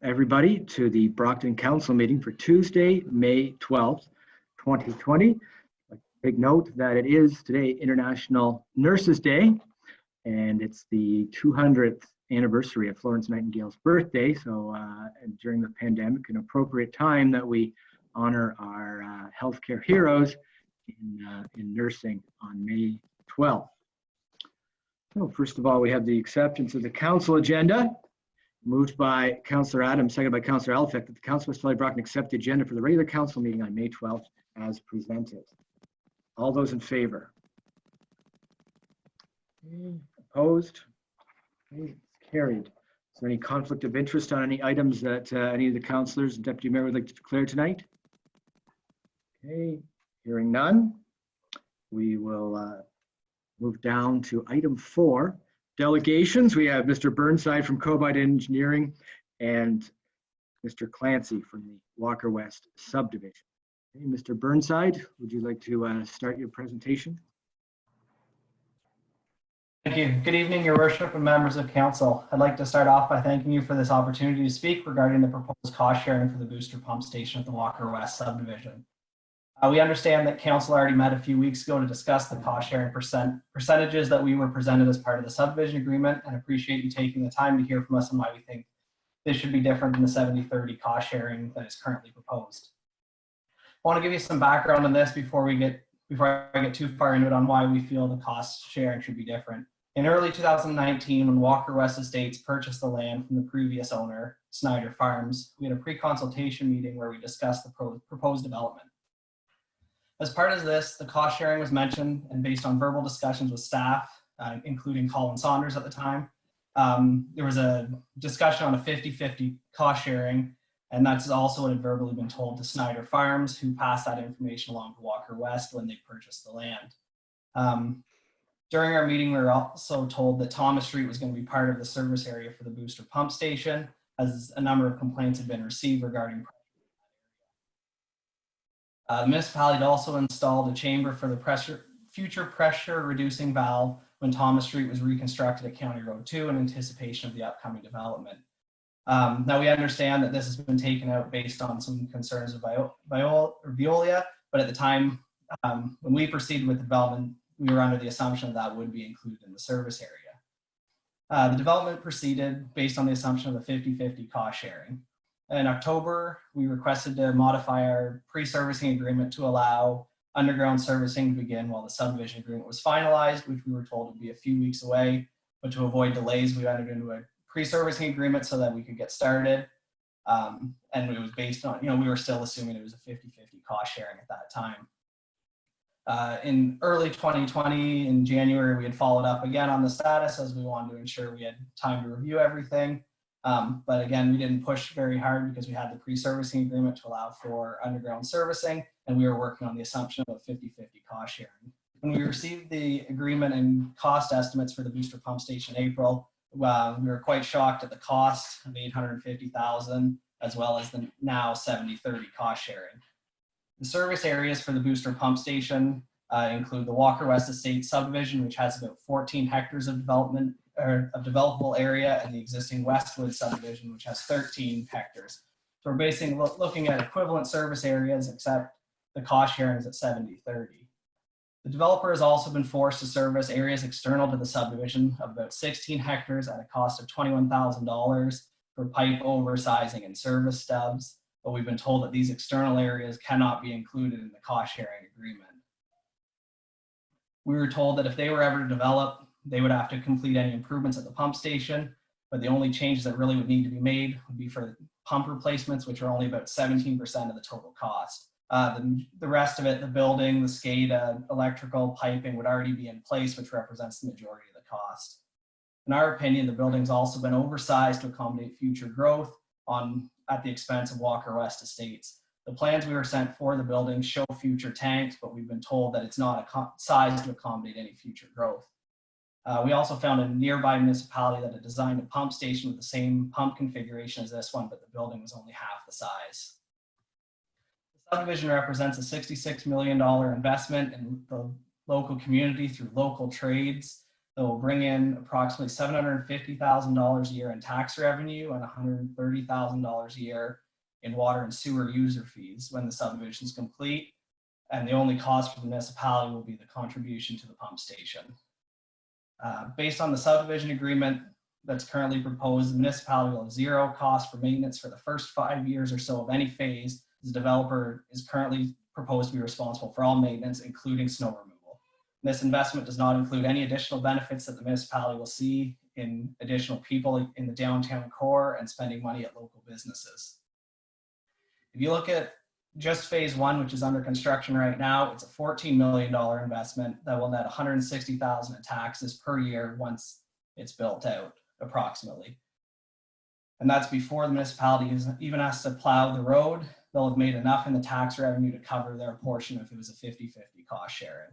everybody to the Brockton Council meeting for Tuesday, May 12th, 2020. Take note that it is today International Nurses Day, and it's the 200th anniversary of Florence Nightingale's birthday. So during the pandemic, an appropriate time that we honor our healthcare heroes in nursing on May 12th. So first of all, we have the acceptance of the council agenda. Moved by Councillor Adams, seconded by Councillor Alfeck, that the Council of West Valley Brockton accept the agenda for the regular council meeting on May 12th as presented. All those in favor? Opposed? It's carried. Is there any conflict of interest on any items that any of the councillors and deputy mayor would like to declare tonight? Okay, hearing none, we will move down to item 4. Delegations. We have Mr. Burnside from Cobite Engineering and Mr. Clancy from the Walker West Subdivision. Okay, Mr. Burnside, would you like to start your presentation? Thank you. Good evening, Your Worship and members of Council. I'd like to start off by thanking you for this opportunity to speak regarding the proposed cost sharing for the booster pump station at the Walker West Subdivision. We understand that Council already met a few weeks ago to discuss the cost sharing percentages that we were presented as part of the subdivision agreement, and appreciate you taking the time to hear from us on why we think this should be different than the 70-30 cost sharing that is currently proposed. I want to give you some background on this before I get too far into it on why we feel the cost sharing should be different. In early 2019, when Walker West Estates purchased the land from the previous owner, Snyder Farms, we had a pre-consultation meeting where we discussed the proposed development. As part of this, the cost sharing was mentioned, and based on verbal discussions with staff, including Colin Saunders at the time, there was a discussion on a 50-50 cost sharing, and that's also what had verbally been told to Snyder Farms, who passed that information along to Walker West when they purchased the land. During our meeting, we were also told that Thomas Street was going to be part of the service area for the booster pump station, as a number of complaints had been received regarding the municipality had also installed a chamber for the future pressure reducing valve when Thomas Street was reconstructed at County Road 2 in anticipation of the upcoming development. Now we understand that this has been taken out based on some concerns of Veolia, but at the time when we proceeded with development, we were under the assumption that would be included in the service area. The development proceeded based on the assumption of the 50-50 cost sharing. In October, we requested to modify our pre-servicing agreement to allow underground servicing to begin while the subdivision agreement was finalized, which we were told would be a few weeks away. But to avoid delays, we entered into a pre-servicing agreement so that we could get started. And it was based on, we were still assuming it was a 50-50 cost sharing at that time. In early 2020, in January, we had followed up again on the status as we wanted to ensure we had time to review everything. But again, we didn't push very hard because we had the pre-servicing agreement to allow for underground servicing, and we were working on the assumption of a 50-50 cost sharing. When we received the agreement and cost estimates for the booster pump station in April, we were quite shocked at the cost of $850,000, as well as the now 70-30 cost sharing. The service areas for the booster pump station include the Walker West Estate subdivision, which has about 14 hectares of development or of developable area, and the existing Westwood subdivision, which has 13 hectares. So we're basically looking at equivalent service areas, except the cost sharing is at 70-30. The developer has also been forced to service areas external to the subdivision of about 16 hectares at a cost of $21,000 for pipe oversizing and service stubs, but we've been told that these external areas cannot be included in the cost sharing agreement. We were told that if they were ever to develop, they would have to complete any improvements at the pump station, but the only changes that really would need to be made would be for pump replacements, which are only about 17% of the total cost. The rest of it, the building, the Scada, electrical, piping would already be in place, which represents the majority of the cost. In our opinion, the building's also been oversized to accommodate future growth at the expense of Walker West Estates. The plans we were sent for the building show future tanks, but we've been told that it's not sized to accommodate any future growth. We also found a nearby municipality that had designed a pump station with the same pump configuration as this one, but the building was only half the size. The subdivision represents a $66 million investment in the local community through local trades. that will bring in approximately $750,000 a year in tax revenue and $130,000 a year in water and sewer user fees when the subdivision is complete. And the only cost for the municipality will be the contribution to the pump station. Based on the subdivision agreement that's currently proposed, the municipality will have zero cost for maintenance for the first 5 years or so of any phase. The developer is currently proposed to be responsible for all maintenance, including snow removal. This investment does not include any additional benefits that the municipality will see in additional people in the downtown core and spending money at local businesses. If you look at just phase one, which is under construction right now, it's a $14 million investment that will net $160,000 in taxes per year once it's built out, approximately. And that's before the municipality even has to plow the road. They'll have made enough in the tax revenue to cover their portion if it was a 50-50 cost sharing.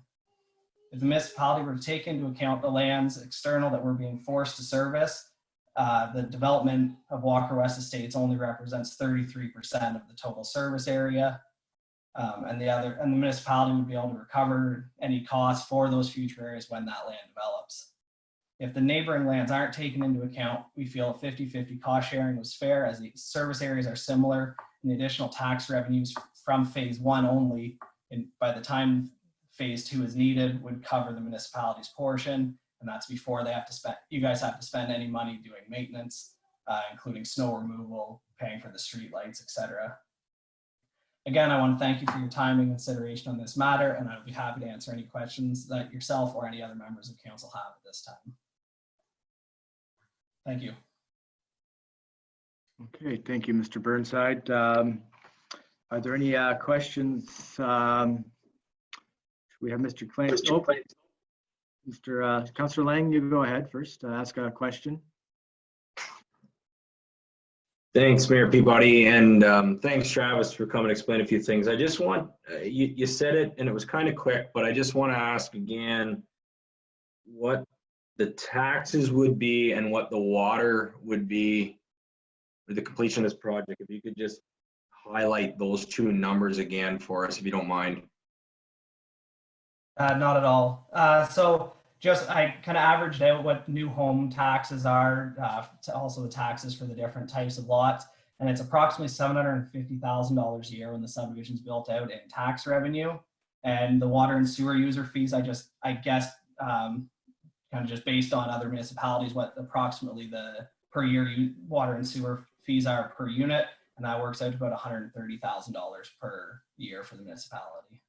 If the municipality were to take into account the lands external that we're being forced to service, the development of Walker West Estates only represents 33% of the total service area. And the municipality would be able to recover any costs for those future areas when that land develops. If the neighboring lands aren't taken into account, we feel a 50-50 cost sharing was fair, as the service areas are similar and the additional tax revenues from phase one only, and by the time phase two is needed, would cover the municipality's portion. And that's before they have to spend, you guys have to spend any money doing maintenance, including snow removal, paying for the street lights, etc. Again, I want to thank you for your time and consideration on this matter, and I'll be happy to answer any questions that yourself or any other members of council have at this time. Thank you. Okay, thank you, Mr. Burnside. Are there any questions? We have Mr. Clancy. Oh, Mr. Councillor Lang, you go ahead first. Ask a question. Thanks, Mayor Peabody, and thanks, Travis, for coming to explain a few things. I just want, you said it and it was kind of quick, but I just want to ask again what the taxes would be and what the water would be for the completion of this project. If you could just highlight those two numbers again for us, if you don't mind. Not at all. So just I kind of averaged out what new home taxes are, also the taxes for the different types of lots, and it's approximately $750,000 a year when the subdivision's built out in tax revenue. And the water and sewer user fees, I guess kind of just based on other municipalities, what approximately the per year water and sewer fees are per unit, and that works out to about $130,000 per year for the municipality.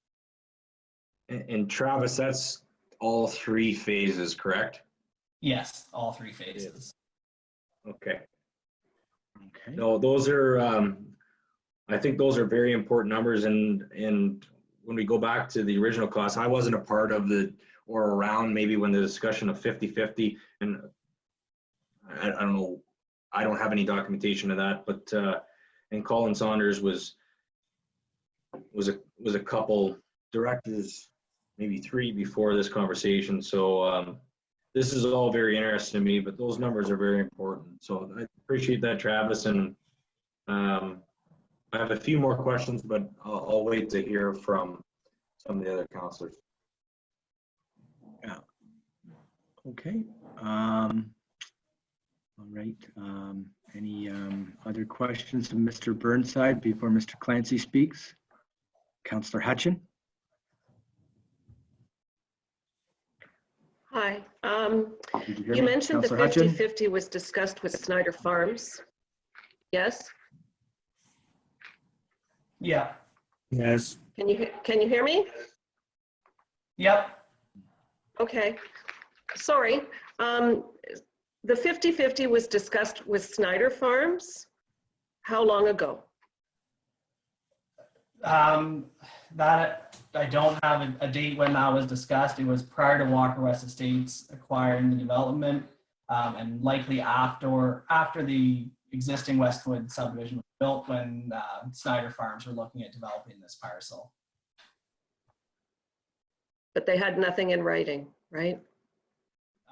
And Travis, that's all three phases, correct? Yes, all three phases. Okay. Okay. No, those are, I think those are very important numbers. And when we go back to the original cost, I wasn't a part of the, or around maybe when the discussion of 50-50, and I don't know, I don't have any documentation of that, but, and Colin Saunders was a couple directors, maybe three before this conversation. So this is all very interesting to me, but those numbers are very important. So I appreciate that, Travis. And I have a few more questions, but I'll wait to hear from some of the other councillors. Yeah. Okay. All right. Any other questions from Mr. Burnside before Mr. Clancy speaks? Councillor Hutchin. Hi. You mentioned the 50-50 was discussed with Snyder Farms. Yes? Yeah. Yes. Can you hear me? Yep. Okay. Sorry. The 50-50 was discussed with Snyder Farms. How long ago? That I don't have a date when that was discussed. It was prior to Walker West Estates acquiring the development, and likely after the existing Westwood subdivision was built, when Snyder Farms were looking at developing this parcel. But they had nothing in writing, right?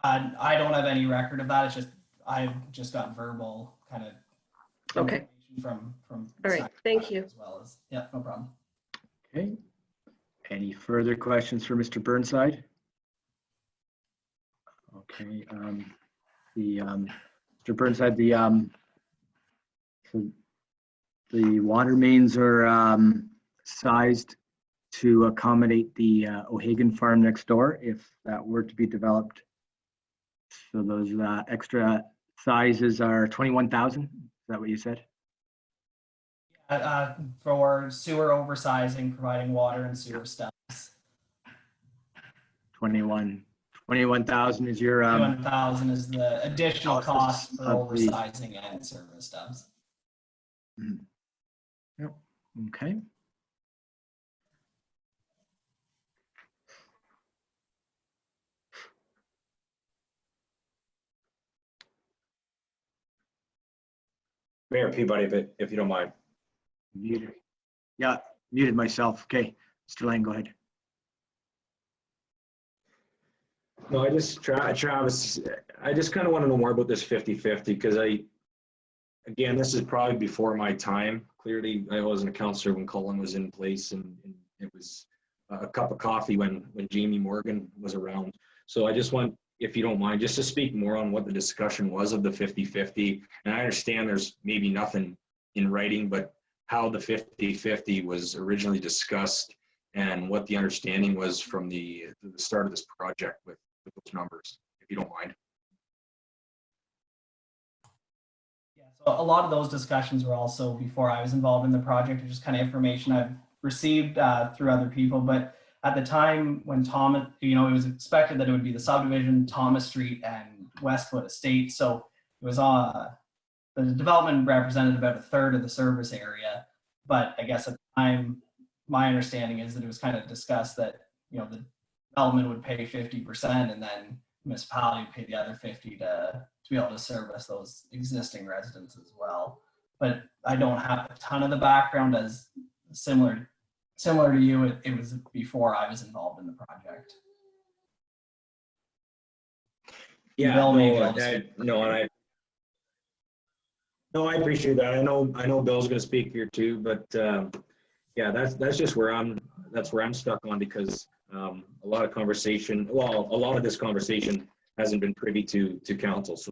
I don't have any record of that. It's just I've just got verbal kind of Okay. from All right. Thank you. As well as, yeah, no problem. Okay. Any further questions for Mr. Burnside? Okay, Mr. Burnside, so the water mains are sized to accommodate the O'Hagan farm next door if that were to be developed. So those extra sizes are 21,000. Is that what you said? For sewer oversizing, providing water and sewer stubs. 21,000 is your 21,000 is the additional cost for of the- oversizing and service stubs. Yep. Okay. Mayor Peabody, if you don't mind. Muted. Yeah, muted myself. Okay, Mr. Lang, go ahead. No, Travis, I just kind of want to know more about this 50-50 because again, this is probably before my time. Clearly, I wasn't a counselor when Cullen was in place, and it was a cup of coffee when Jamie Morgan was around. So I just want, if you don't mind, just to speak more on what the discussion was of the 50-50. And I understand there's maybe nothing in writing, but how the 50-50 was originally discussed and what the understanding was from the start of this project with those numbers, if you don't mind. Yeah, so a lot of those discussions were also before I was involved in the project, or just kind of information I've received through other people. But at the time when Thomas, it was expected that it would be the subdivision, Thomas Street, and Westwood Estate. So it was the development represented about a third of the service area. But I guess at the time, my understanding is that it was kind of discussed that, the development would pay 50% and then municipality would pay the other 50 to be able to service those existing residents as well. But I don't have a ton of the background, as similar to you, it was before I was involved in the project. Yeah, Bill, maybe I appreciate that. I know Bill's going to speak here too, but yeah, that's just where I'm stuck on, because a lot of this conversation hasn't been privy to council, so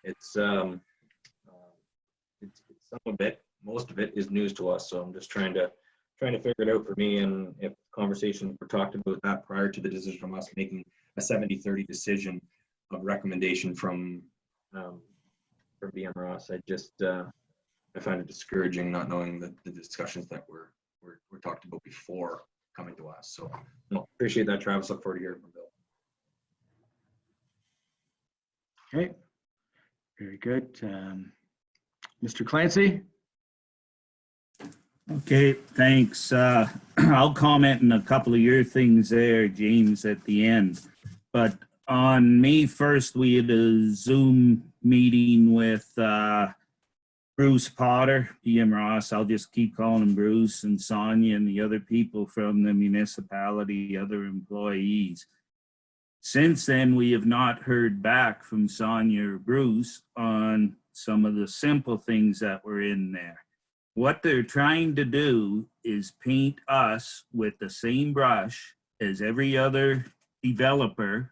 it's some of it, most of it is news to us. So I'm just trying to figure it out for me, and if conversations were talked about that prior to the decision from us making a 70-30 decision of recommendation from BM Ross. I find it discouraging not knowing the discussions that were talked about before coming to us. So no, appreciate that, Travis. Look forward to hearing from Bill. Okay, very good. Mr. Clancy? Okay, thanks. I'll comment on a couple of your things there, James, at the end. But on May 1st, we had a Zoom meeting with Bruce Potter, PM Ross. I'll just keep calling him Bruce, and Sonia and the other people from the municipality, other employees. Since then, we have not heard back from Sonia or Bruce on some of the simple things that were in there. What they're trying to do is paint us with the same brush as every other developer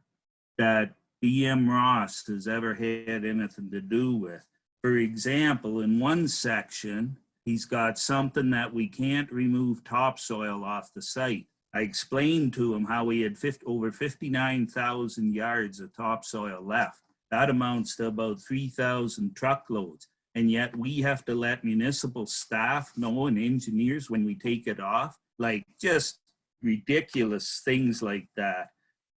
that BM Ross has ever had anything to do with. For example, in one section, he's got something that we can't remove topsoil off the site. I explained to him how we had over 59,000 yards of topsoil left. That amounts to about 3,000 truckloads. And yet we have to let municipal staff know, and engineers, when we take it off, like just ridiculous things like that.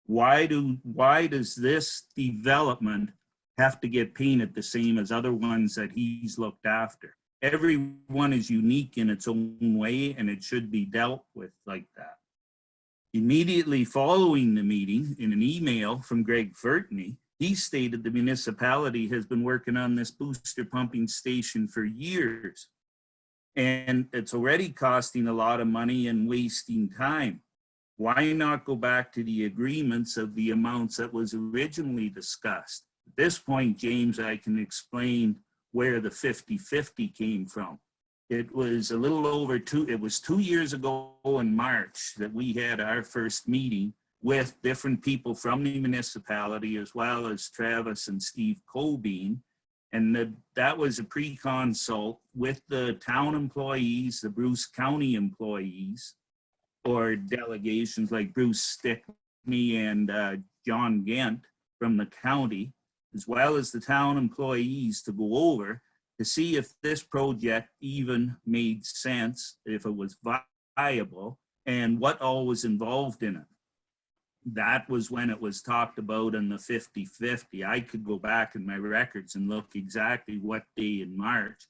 Why does this development have to get painted the same as other ones that he's looked after? Every one is unique in its own way, and it should be dealt with like that. Immediately following the meeting, in an email from Greg Fertney, he stated the municipality has been working on this booster pumping station for years, and it's already costing a lot of money and wasting time. Why not go back to the agreements of the amounts that was originally discussed? At this point, James, I can explain where the 50-50 came from. It was a little over it was 2 years ago in March that we had our first meeting with different people from the municipality, as well as Travis and Steve Colbean. And that was a pre-consult with the town employees, the Bruce County employees, or delegations like Bruce Stickney and John Gent from the county, as well as the town employees, to go over to see if this project even made sense, if it was viable, and what all was involved in it. That was when it was talked about in the 50-50. I could go back in my records and look exactly what day in March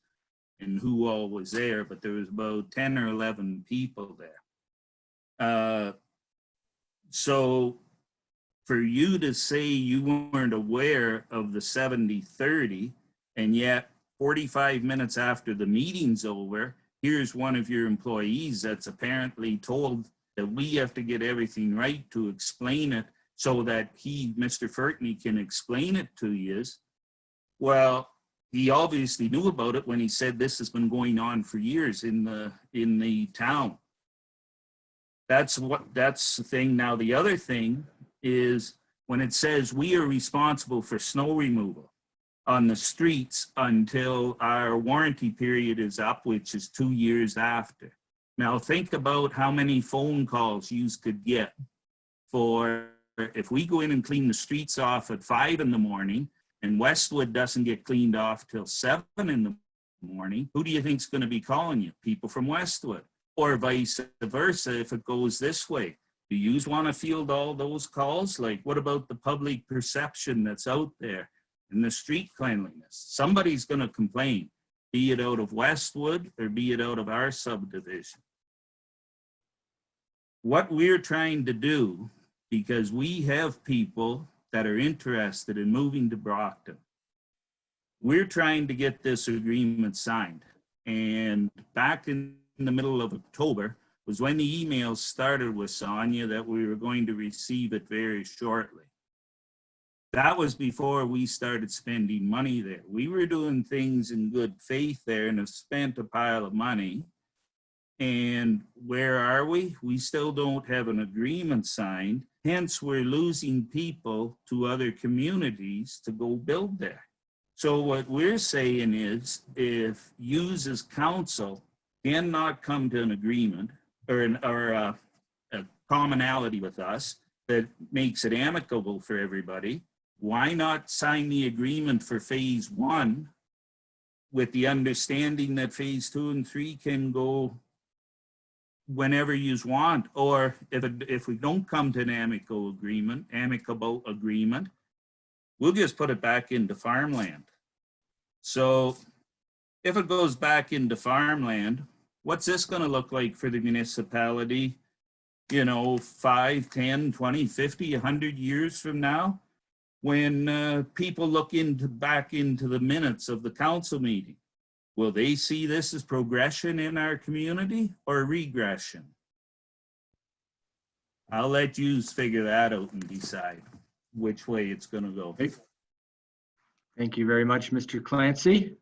and who all was there, but there was about 10 or 11 people there. So for you to say you weren't aware of the 70-30, and yet 45 minutes after the meeting's over, here's one of your employees that's apparently told that we have to get everything right to explain it so that he, Mr. Fertney, can explain it to you. Well, he obviously knew about it when he said this has been going on for years in the town. That's the thing. Now, the other thing is when it says we are responsible for snow removal on the streets until our warranty period is up, which is 2 years after. Now think about how many phone calls you could get for if we go in and clean the streets off at 5 in the morning and Westwood doesn't get cleaned off till 7 in the morning, who do you think is going to be calling you? People from Westwood, or vice versa if it goes this way. Do you want to field all those calls? Like, what about the public perception that's out there in the street cleanliness? Somebody's going to complain, be it out of Westwood or be it out of our subdivision. What we're trying to do, because we have people that are interested in moving to Brockton, we're trying to get this agreement signed. And back in the middle of October was when the emails started with Sonia that we were going to receive it very shortly. That was before we started spending money there. We were doing things in good faith there and have spent a pile of money. And where are we? We still don't have an agreement signed. Hence, we're losing people to other communities to go build there. So what we're saying is, if you as council cannot come to an agreement or a commonality with us that makes it amicable for everybody, why not sign the agreement for phase 1 with the understanding that phase 2 and 3 can go whenever you want? Or if we don't come to an amicable agreement, we'll just put it back into farmland. So if it goes back into farmland, what's this going to look like for the municipality, 5, 10, 20, 50, 100 years from now, when people look back into the minutes of the council meeting? Will they see this as progression in our community or regression? I'll let you figure that out and decide which way it's going to go. Thank you very much, Mr. Clancy.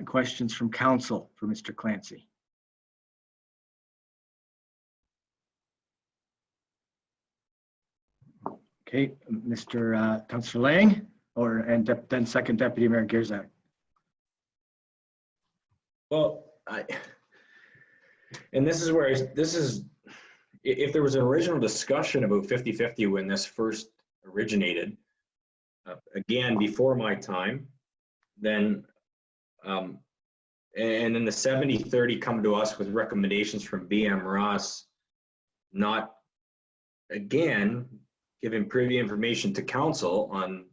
Questions from council for Mr. Clancy? Okay, Mr. Councillor Lang, and then Second Deputy Mayor Gierzak. Well, and this is where if there was an original discussion about 50-50 when this first originated, again, before my time, then, and then the 70-30 come to us with recommendations from BM Ross, not, again, giving privy information to council on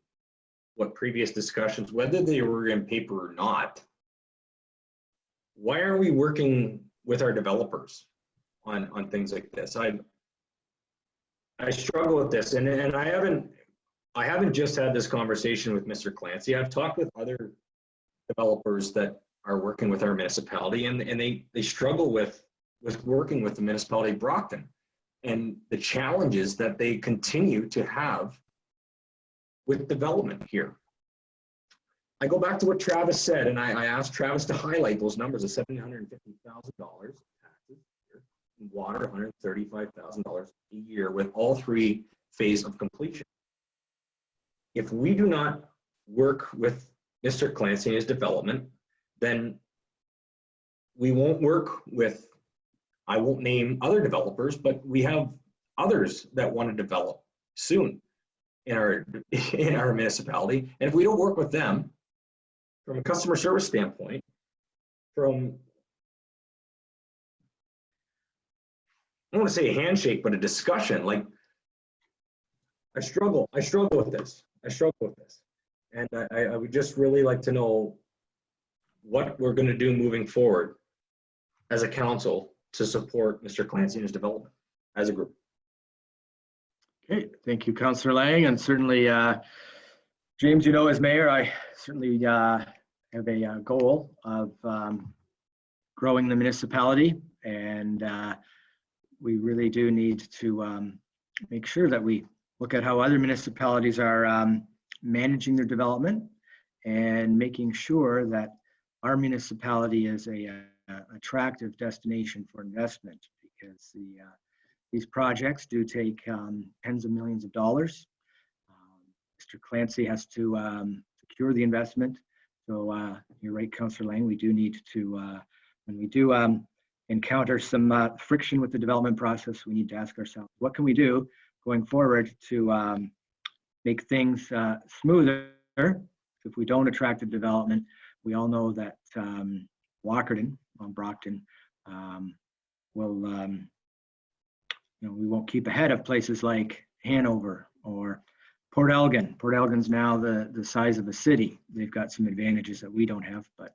what previous discussions, whether they were in paper or not. Why aren't we working with our developers on things like this? I struggle with this, and I haven't just had this conversation with Mr. Clancy. I've talked with other developers that are working with our municipality, and they struggle with working with the municipality of Brockton and the challenges that they continue to have with development here. I go back to what Travis said, and I asked Travis to highlight those numbers of $750,000 taxes here water $135,000 a year with all 3 phases of completion. If we do not work with Mr. Clancy and his development, then we won't work with, I won't name other developers, but we have others that want to develop soon in our municipality. And if we don't work with them from a customer service standpoint, from, I don't want to say a handshake, but a discussion, like, I struggle with this. And I would just really like to know what we're going to do moving forward as a council to support Mr. Clancy and his development as a group. Okay, thank you, Councillor Lang, and certainly, James, you know, as mayor, I certainly have a goal of growing the municipality, and we really do need to make sure that we look at how other municipalities are managing their development and making sure that our municipality is a attractive destination for investment, because these projects do take tens of millions of dollars. Mr. Clancy has to secure the investment. So you're right, Councillor Lang, we do need to, when we do encounter some friction with the development process, we need to ask ourselves, what can we do going forward to make things smoother? If we don't attract the development, we all know that Walkerton on Brockton will, we won't keep ahead of places like Hanover or Port Elgin. Port Elgin's now the size of a city. They've got some advantages that we don't have, but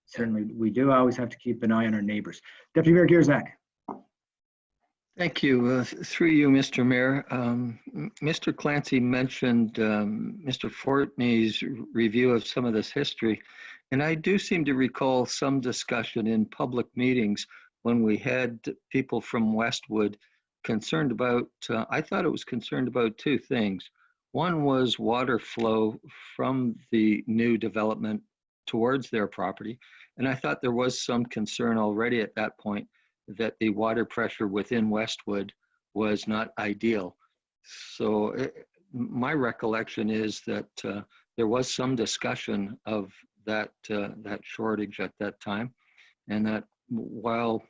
certainly we do always have to keep an eye on our neighbors. Deputy Mayor Gierzak. Thank you. Through you, Mr. Mayor. Mr. Clancy mentioned Mr. Fortney's review of some of this history, and I do seem to recall some discussion in public meetings when we had people from Westwood concerned about, I thought it was concerned about 2 things. One was water flow from the new development towards their property, and I thought there was some concern already at that point that the water pressure within Westwood was not ideal. So my recollection is that there was some discussion of that shortage at that time, and that while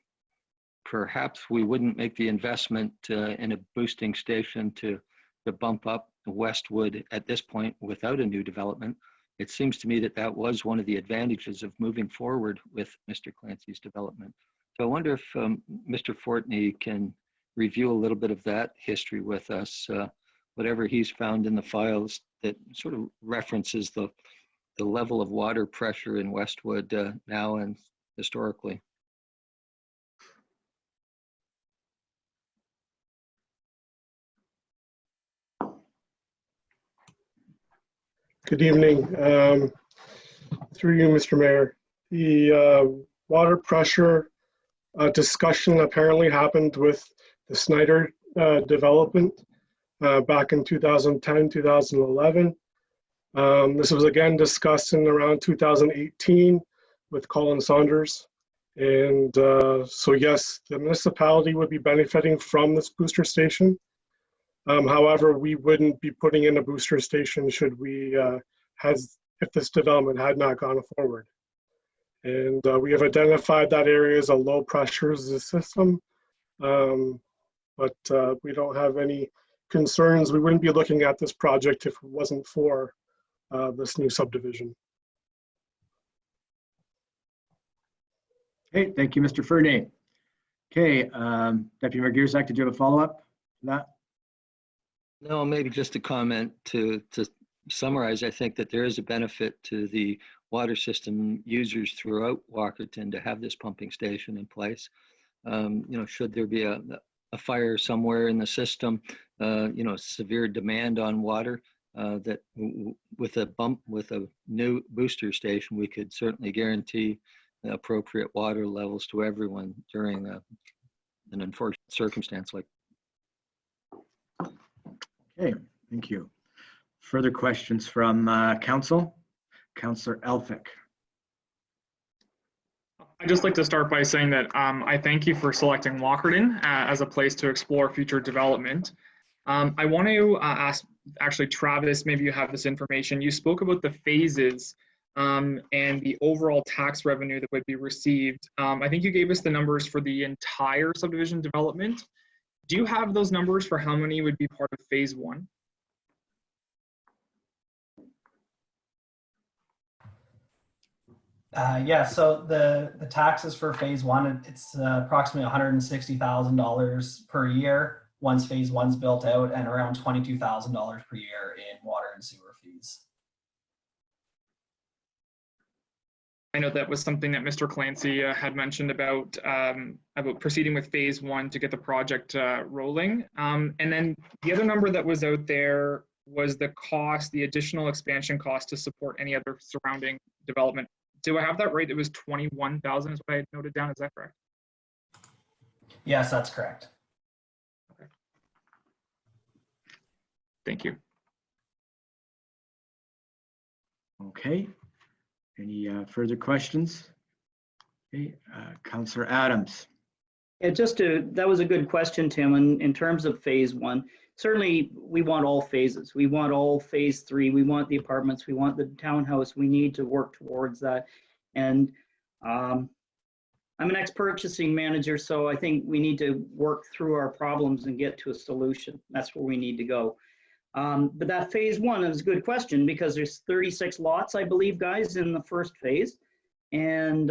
perhaps we wouldn't make the investment in a boosting station to bump up Westwood at this point without a new development, it seems to me that that was one of the advantages of moving forward with Mr. Clancy's development. So I wonder if Mr. Fortney can review a little bit of that history with us, whatever he's found in the files that sort of references the level of water pressure in Westwood now and historically. Good evening. Through you, Mr. Mayor. The water pressure discussion apparently happened with the Snyder development back in 2010, 2011. This was again discussed in around 2018 with Colin Saunders. And so yes, the municipality would be benefiting from this booster station. However, we wouldn't be putting in a booster station should we, if this development had not gone forward. And we have identified that area as a low pressure system, but we don't have any concerns. We wouldn't be looking at this project if it wasn't for this new subdivision. Okay, thank you, Mr. Fernay. Okay, Deputy Mayor Gierzak, did you have a follow-up to that? No, maybe just a comment to summarize. I think that there is a benefit to the water system users throughout Walkerton to have this pumping station in place. Should there be a fire somewhere in the system, severe demand on water, that with a new booster station, we could certainly guarantee appropriate water levels to everyone during an unfortunate circumstance like. Okay, thank you. Further questions from Council? Councillor Elphick. I'd just like to start by saying that I thank you for selecting Walkerton as a place to explore future development. I want to ask, actually, Travis, maybe you have this information. You spoke about the phases and the overall tax revenue that would be received. I think you gave us the numbers for the entire subdivision development. Do you have those numbers for how many would be part of phase one? Yeah, so the taxes for phase one, it's approximately $160,000 per year once phase one's built out, and around $22,000 per year in water and sewer fees. I know that was something that Mr. Clancy had mentioned about proceeding with phase one to get the project rolling. And then the other number that was out there was the cost, the additional expansion cost to support any other surrounding development. Do I have that right? It was 21,000 is what I had noted down. Is that correct? Yes, that's correct. Okay. Thank you. Okay. Any further questions? Okay, Councillor Adams. Yeah, that was a good question, Tim. In terms of phase one, certainly we want all phases. We want all phase three. We want the apartments. We want the townhouse. We need to work towards that. And I'm an ex-purchasing manager, so I think we need to work through our problems and get to a solution. That's where we need to go. But that phase one is a good question because there's 36 lots, I believe, guys, in the first phase. And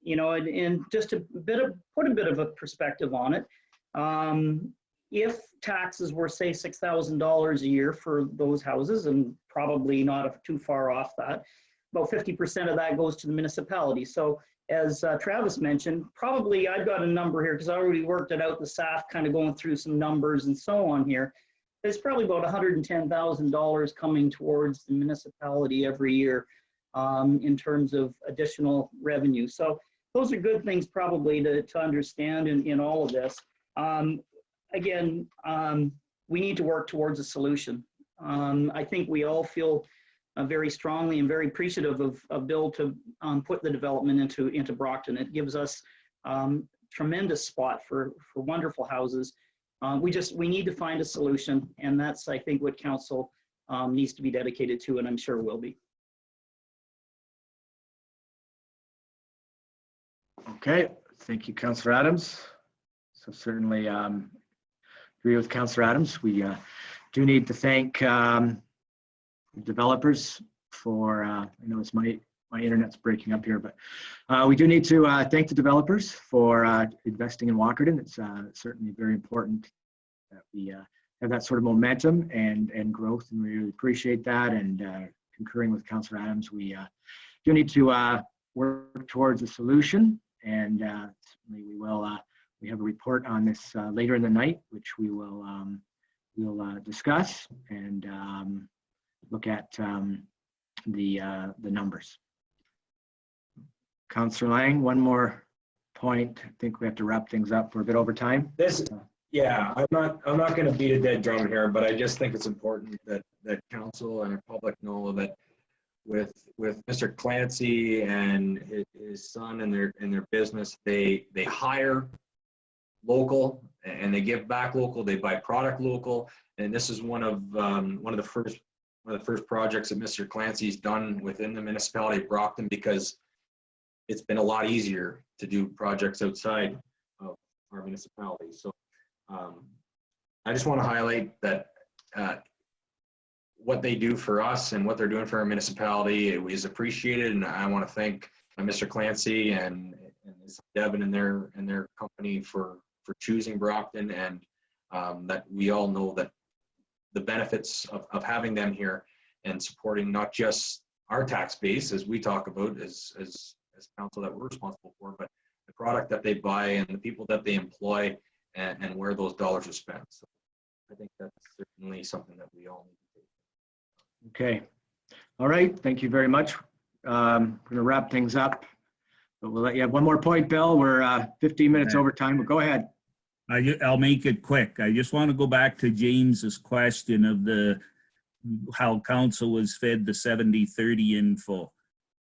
you know, and just put a bit of a perspective on it. If taxes were, say, $6,000 a year for those houses, and probably not too far off that, about 50% of that goes to the municipality. So as Travis mentioned, probably I've got a number here because I already worked it out, the SAF kind of going through some numbers and so on here. There's probably about $110,000 coming towards the municipality every year in terms of additional revenue. So those are good things probably to understand in all of this. Again, we need to work towards a solution. I think we all feel very strongly and very appreciative of Bill to put the development into Brockton. It gives us tremendous spot for wonderful houses. We need to find a solution, and that's, I think, what council needs to be dedicated to, and I'm sure will be. Okay, thank you, Councillor Adams. So certainly agree with Councillor Adams. We do need to thank developers for, I know it's my internet's breaking up here, but we do need to thank the developers for investing in Walkerton. It's certainly very important that we have that sort of momentum and growth, and we really appreciate that. And concurring with Councillor Adams, we do need to work towards a solution, and certainly we will. We have a report on this later in the night, which we will we'll discuss and look at the numbers. Councillor Lang, one more point. I think we have to wrap things up. We're a bit over time. Yeah, I'm not going to beat a dead drum here, but I just think it's important that council and our public know that with Mr. Clancy and his son and their business, they hire local and they give back local. They buy product local, and this is one of the first projects that Mr. Clancy's done within the municipality of Brockton, because it's been a lot easier to do projects outside of our municipality. So I just want to highlight that what they do for us and what they're doing for our municipality is appreciated, and I want to thank Mr. Clancy and Devin and their company for choosing Brockton, and that we all know that the benefits of having them here and supporting not just our tax base, as we talk about as council that we're responsible for, but the product that they buy and the people that they employ and where those dollars are spent. So I think that's certainly something that we all need to take. Okay. All right. Thank you very much. We're going to wrap things up, but we'll let you have one more point, Bill. We're 15 minutes over time, but go ahead. I'll make it quick. I just want to go back to James's question of how council was fed the 70-30 info.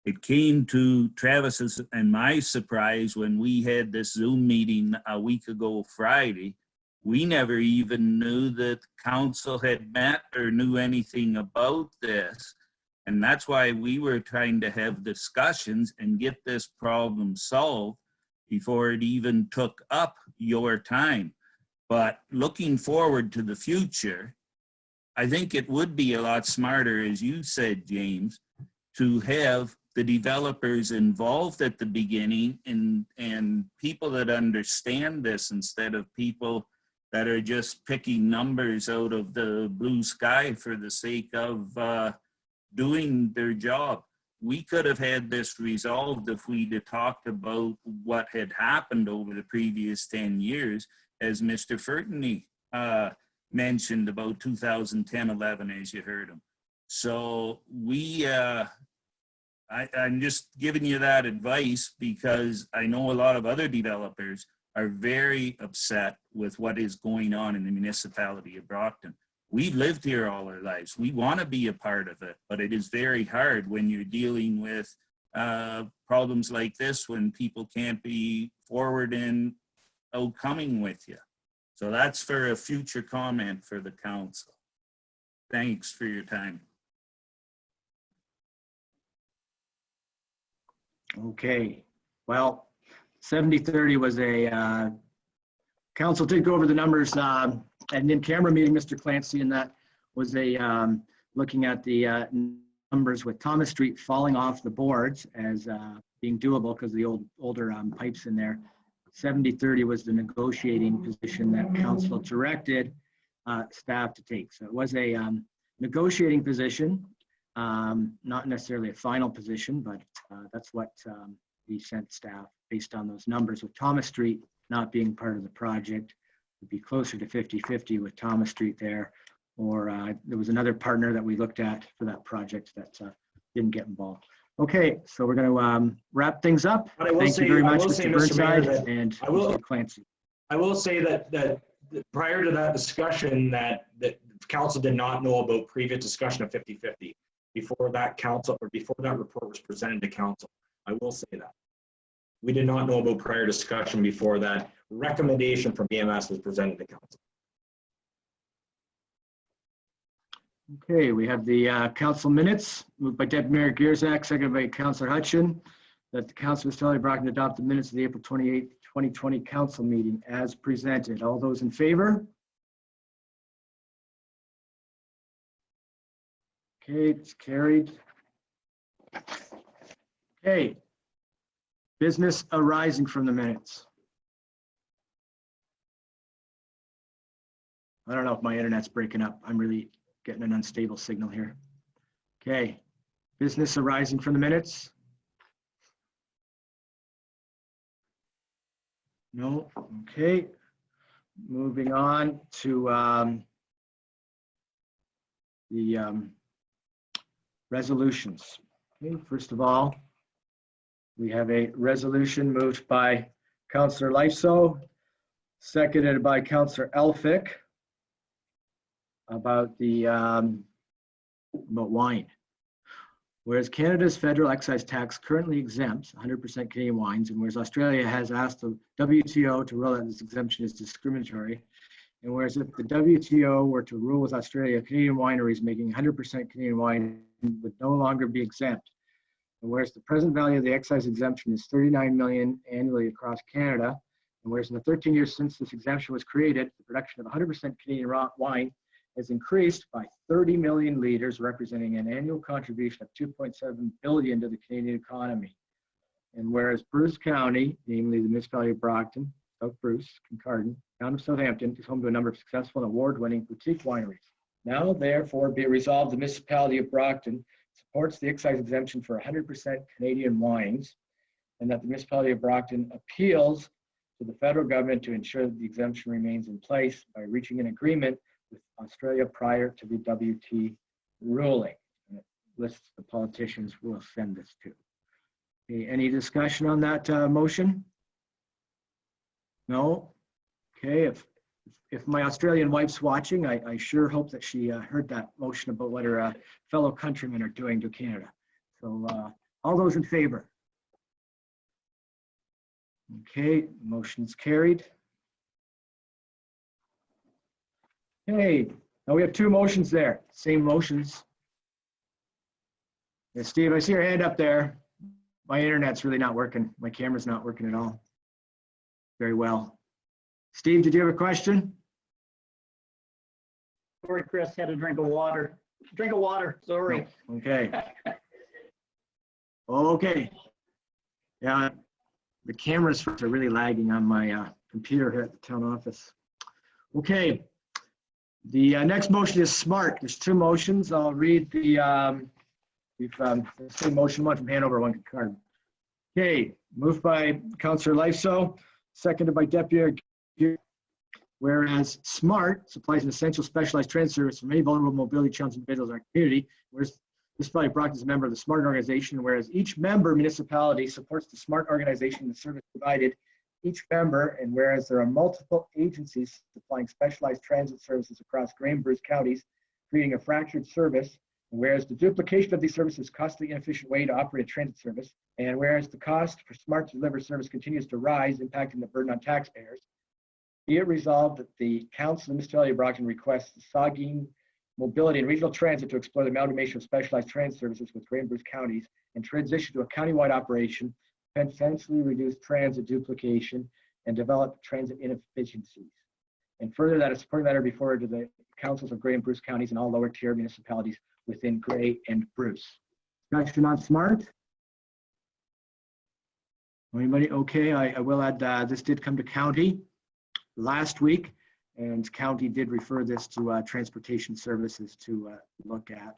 It came to Travis's and my surprise when we had this Zoom meeting a week ago Friday. We never even knew that council had met or knew anything about this. And that's why we were trying to have discussions and get this problem solved before it even took up your time. But looking forward to the future, I think it would be a lot smarter, as you said, James, to have the developers involved at the beginning and people that understand this instead of people that are just picking numbers out of the blue sky for the sake of doing their job. We could have had this resolved if we'd have talked about what had happened over the previous 10 years, as Mr. Fertney mentioned about 2010-11, as you heard him. So I'm just giving you that advice because I know a lot of other developers are very upset with what is going on in the municipality of Brockton. We've lived here all our lives. We want to be a part of it, but it is very hard when you're dealing with problems like this, when people can't be forward and outcoming with you. So that's for a future comment for the council. Thanks for your time. Okay, well, 70-30 was a, council did go over the numbers and in camera meeting, Mr. Clancy, and that was a, looking at the numbers with Thomas Street falling off the boards as being doable because of the older pipes in there. 70-30 was the negotiating position that council directed staff to take. So it was a negotiating position. Not necessarily a final position, but that's what we sent staff based on those numbers. With Thomas Street not being part of the project, would be closer to 50-50 with Thomas Street there. Or there was another partner that we looked at for that project that didn't get involved. Okay, so we're going to wrap things up. Thank you very much, Mr. Burnside and Mr. Clancy. I will say that prior to that discussion, that council did not know about previous discussion of 50-50. Before that council or before that report was presented to council. I will say that. We did not know about prior discussion before that recommendation from BMS was presented to council. Okay, we have the council minutes moved by Deputy Mayor Gierzak, seconded by Councillor Hutchin, that the council of Municipality Brockton adopt the minutes of the April 28th, 2020 council meeting as presented. All those in favor? Okay, it's carried. Okay. Business arising from the minutes. I don't know if my internet's breaking up. I'm really getting an unstable signal here. Okay. Business arising from the minutes. No. Okay. Moving on to the resolutions. Okay, first of all, we have a resolution moved by Councillor Lifeso, seconded by Councillor Elphick about the about wine. Whereas Canada's federal excise tax currently exempts 100% Canadian wines, and whereas Australia has asked the WTO to rule out this exemption as discriminatory, and whereas if the WTO were to rule with Australia, Canadian wineries making 100% Canadian wine would no longer be exempt. And whereas the present value of the excise exemption is $39 million annually across Canada, and whereas in the 13 years since this exemption was created, the production of 100% Canadian wine has increased by 30 million litres, representing an annual contribution of $2.7 billion to the Canadian economy. And whereas Bruce County, namely the municipality of Brockton, South Bruce, Kincardine, Town of Southampton, is home to a number of successful and award-winning boutique wineries. Now, therefore, be it resolved, the municipality of Brockton supports the excise exemption for 100% Canadian wines, and that the municipality of Brockton appeals to the federal government to ensure that the exemption remains in place by reaching an agreement with Australia prior to the WT ruling. And it lists the politicians we'll send this to. Okay, any discussion on that motion? No? Okay, if my Australian wife's watching, I sure hope that she heard that motion about what her fellow countrymen are doing to Canada. So All those in favor? Okay, motion's carried. Okay, now we have two motions there, same motions. Yeah, Steve, I see your hand up there. My internet's really not working. My camera's not working at all. Very well. Steve, did you have a question? Sorry, Chris, had a drink of water. Drink of water, sorry. Okay. Okay. Yeah, the cameras are really lagging on my computer here at the town office. Okay. The next motion is SMART. There's two motions. I'll read the same motion, one from Hanover, one from Card. Okay, moved by Councillor Lifeso, seconded by Deputy. Whereas SMART supplies an essential specialized transit service for many vulnerable mobility challenged individuals in our community, whereas this body Brockton is a member of the SMART organization, whereas each member municipality supports the SMART organization and the service provided each member, and whereas there are multiple agencies supplying specialized transit services across Grey and Bruce counties, creating a fractured service, and whereas the duplication of these services is a costly, inefficient way to operate a transit service, and whereas the cost for SMART to deliver service continues to rise, impacting the burden on taxpayers, be it resolved that the Council of the Municipality of Brockton requests the Saugeen Mobility and Regional Transit to explore the amalgamation of specialized transit services with Grey and Bruce counties and transition to a countywide operation, potentially reduce transit duplication and develop transit inefficiencies. And further, that a supporting letter be forwarded to the councils of Grey and Bruce counties and all lower tier municipalities within Grey and Bruce. Discussion on SMART? Anybody? Okay, I will add this did come to county last week, and county did refer this to transportation services to look at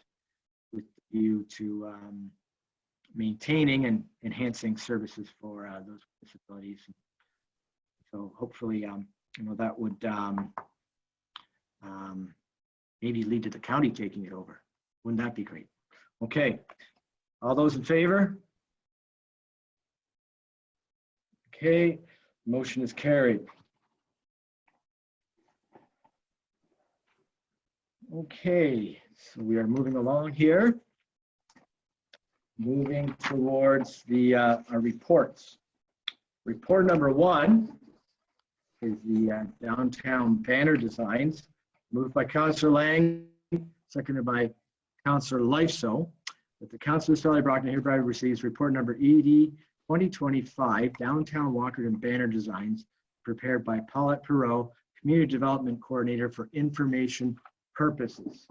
with the view to maintaining and enhancing services for those disabilities. So hopefully, that would maybe lead to the county taking it over. Wouldn't that be great? Okay, all those in favor? Okay, motion is carried. Okay, so we are moving along here. Moving towards the our reports. Report number 1 is the downtown banner designs, moved by Councillor Lang, seconded by Councillor Lifeso, that the Council of Sully Brockton hereby receives report number ED 2025 downtown Walkerton banner designs prepared by Paulette Perot, Community Development Coordinator for information purposes.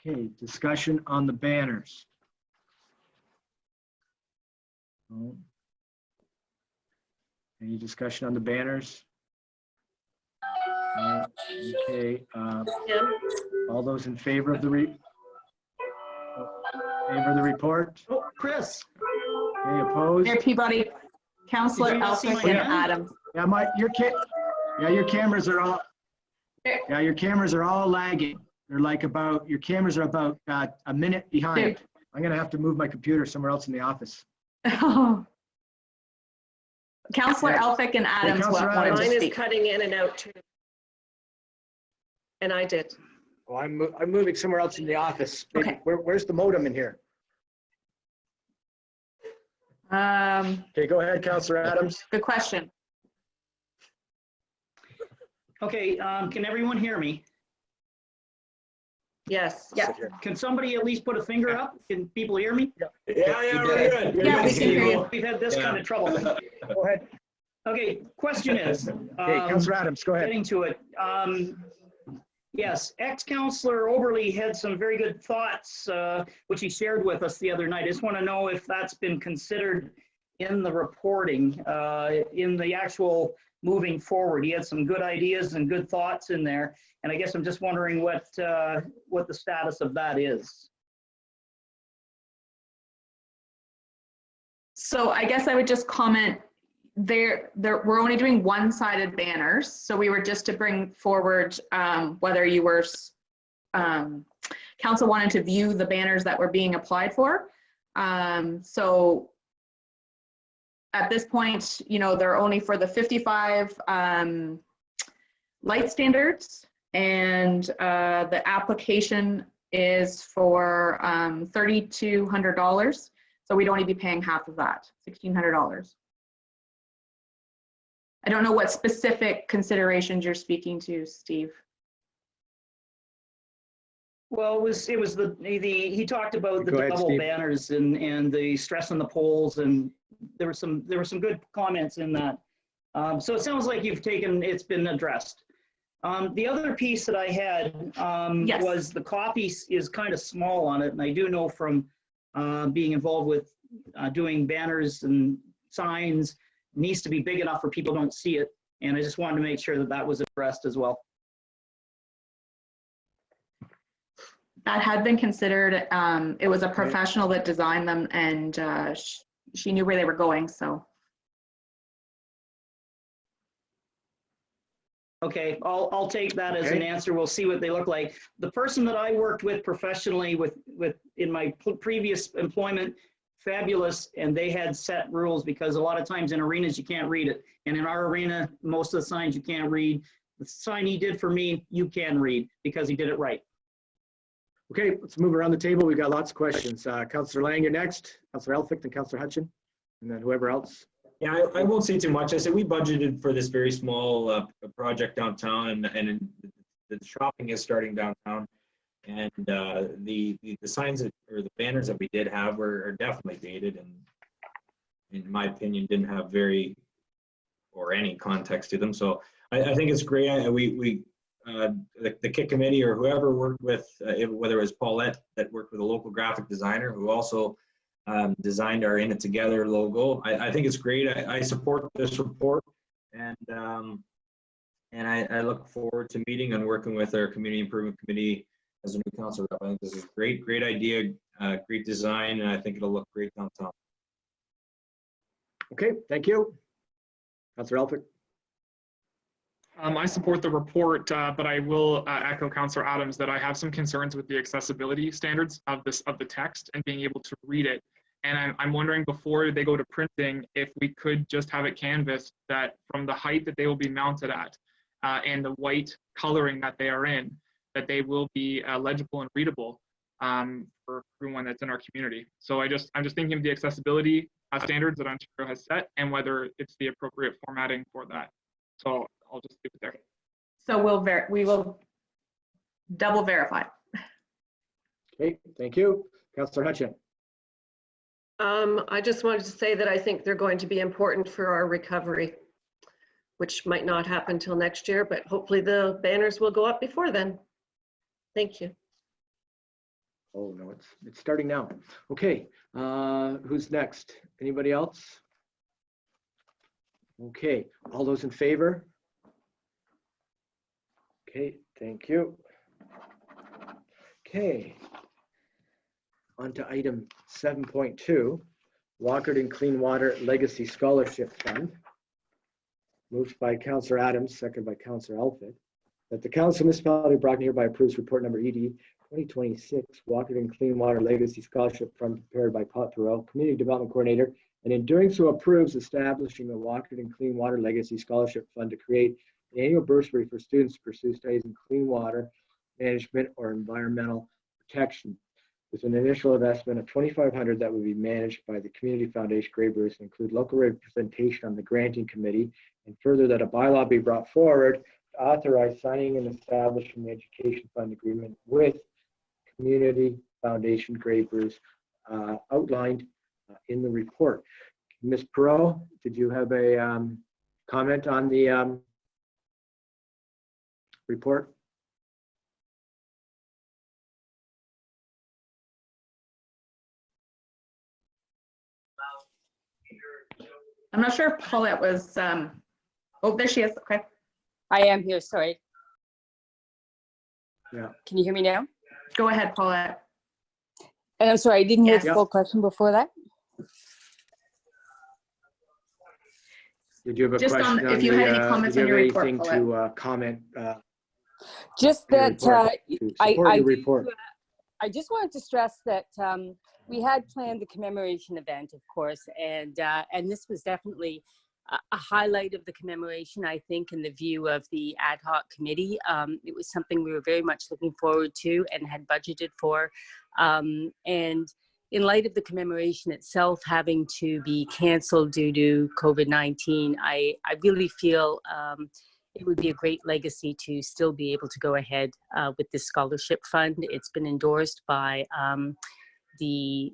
Okay, discussion on the banners. Any discussion on the banners? Okay, all those in favor of the report? Oh, Chris. Any opposed? Mayor Peabody, Councillor Did you not see Elphick my and hand? Adams. Yeah, your cameras are all. Yeah, your cameras are all lagging. They're like your cameras are about a minute behind. I'm gonna have to move my computer somewhere else in the office. Councillor Yeah. Elphick and Adams Councillor wanted Adams. to Mine is speak. cutting in and out too. And I did. Well, I'm moving somewhere else in the office. Okay. Where's the modem in here? Okay, go ahead, Councillor Adams. Good question. Okay, can everyone hear me? Yes. Yeah. Can somebody at least put a finger up? Can people hear me? Yeah, we're good. You're Yeah, good, we can hear you. We've had this kind of trouble. Go ahead. Okay, question is, Okay, Councillor Adams, go ahead. getting to it. Yes, ex-councillor Oberly had some very good thoughts, which he shared with us the other night. I just want to know if that's been considered in the reporting, in the actual moving forward. He had some good ideas and good thoughts in there. And I guess I'm just wondering what the status of that is. So I guess I would just comment we're only doing one-sided banners. So we were just to bring forward whether you were, council wanted to view the banners that were being applied for. So at this point, they're only for the 55 light standards, and the application is for $3,200. So we'd only be paying half of that, $1,600. I don't know what specific considerations you're speaking to, Steve. Well, it was he talked about the Go ahead, double Steve. banners and the stress on the poles, and there were some good comments in that. So it sounds like it's been addressed. The other piece that I had Yes. was the copy is kind of small on it, and I do know from being involved with doing banners and signs, it needs to be big enough where people don't see it, and I just wanted to make sure that was addressed as well. That had been considered. It was a professional that designed them, and she knew where they were going, so. Okay, I'll take that as an answer. We'll see what they look like. The person that I worked with professionally with in my previous employment, fabulous, and they had set rules because a lot of times in arenas you can't read it. And in our arena, most of the signs you can't read. The sign he did for me, you can read because he did it right. Okay, let's move around the table. We've got lots of questions. Councillor Lang, you're next. Councillor Elphick, then Councillor Hutchin, and then whoever else. Yeah, I won't say too much. I said we budgeted for this very small project downtown, and the shopping is starting downtown, and the signs or the banners that we did have are definitely dated, and in my opinion didn't have very or any context to them. So I think it's great. The KIT committee or whoever worked with, whether it was Paulette that worked with a local graphic designer who also designed our In It Together logo. I think it's great. I support this report, and I look forward to meeting and working with our community improvement committee as a new council rep. I think this is great idea, great design, and I think it'll look great downtown. Okay, thank you. Councillor Elphick. I support the report, but I will echo Councillor Adams that I have some concerns with the accessibility standards of the text and being able to read it. And I'm wondering, before they go to printing, if we could just have it canvassed that from the height that they will be mounted at and the white coloring that they are in, that they will be legible and readable for everyone that's in our community. So I'm just thinking of the accessibility standards that Ontario has set and whether it's the appropriate formatting for that. So I'll just leave it there. So we will double verify. Okay, thank you. Councillor Hutchin. I just wanted to say that I think they're going to be important for our recovery, which might not happen till next year, but hopefully the banners will go up before then. Thank you. Oh no, it's starting now. Okay, who's next? Anybody else? Okay, all those in favor? Okay, thank you. Okay. On to item 7.2, Walkerton Clean Water Legacy Scholarship Fund. Moved by Councillor Adams, second by Councillor Elphick. That the Council Municipality of Brockton hereby approves report number ED 2026, Walkerton Clean Water Legacy Scholarship Fund prepared by Pat Thoreau, Community Development Coordinator, and in doing so approves establishing the Walkerton Clean Water Legacy Scholarship Fund to create an annual bursary for students to pursue studies in clean water management or environmental protection, with an initial investment of $2,500 that will be managed by the Community Foundation Grey Bruce and include local representation on the granting committee, and further that a bylaw be brought forward to authorize signing and establishing the education fund agreement with Community Foundation Grey Bruce outlined in the report. Ms. Perot, did you have a comment on the report? I'm not sure if Paulette was, oh, there she is, okay. I am here, sorry. Yeah. Can you hear me now? Go ahead, Paulette. And I'm sorry, I didn't hear Yes. the full question before that. Did you have a Just on- question on if you had any comments did on you your have report, anything to comment? Just your that report, to support your report. I just wanted to stress that we had planned the commemoration event, of course, and this was definitely a highlight of the commemoration, I think, in the view of the ad hoc committee. It was something we were very much looking forward to and had budgeted for. And in light of the commemoration itself having to be canceled due to COVID-19, I really feel it would be a great legacy to still be able to go ahead with this scholarship fund. It's been endorsed by the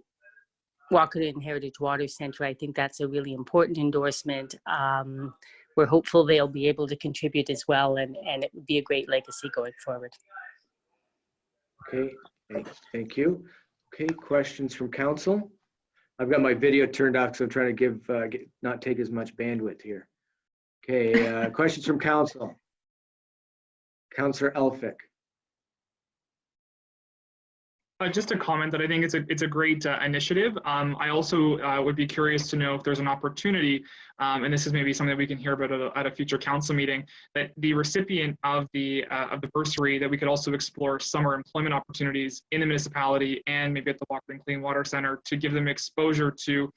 Walkerton Heritage Water Center. I think that's a really important endorsement. We're hopeful they'll be able to contribute as well, and it would be a great legacy going forward. Okay, thank you. Okay, questions from council? I've got my video turned off because I'm trying to not take as much bandwidth here. Okay, questions from council? Councillor Elphick. Just a comment that I think it's a great initiative. I also would be curious to know if there's an opportunity, and this is maybe something we can hear about at a future council meeting, that the recipient of the bursary, that we could also explore summer employment opportunities in the municipality and maybe at the Walkerton Clean Water Center to give them exposure to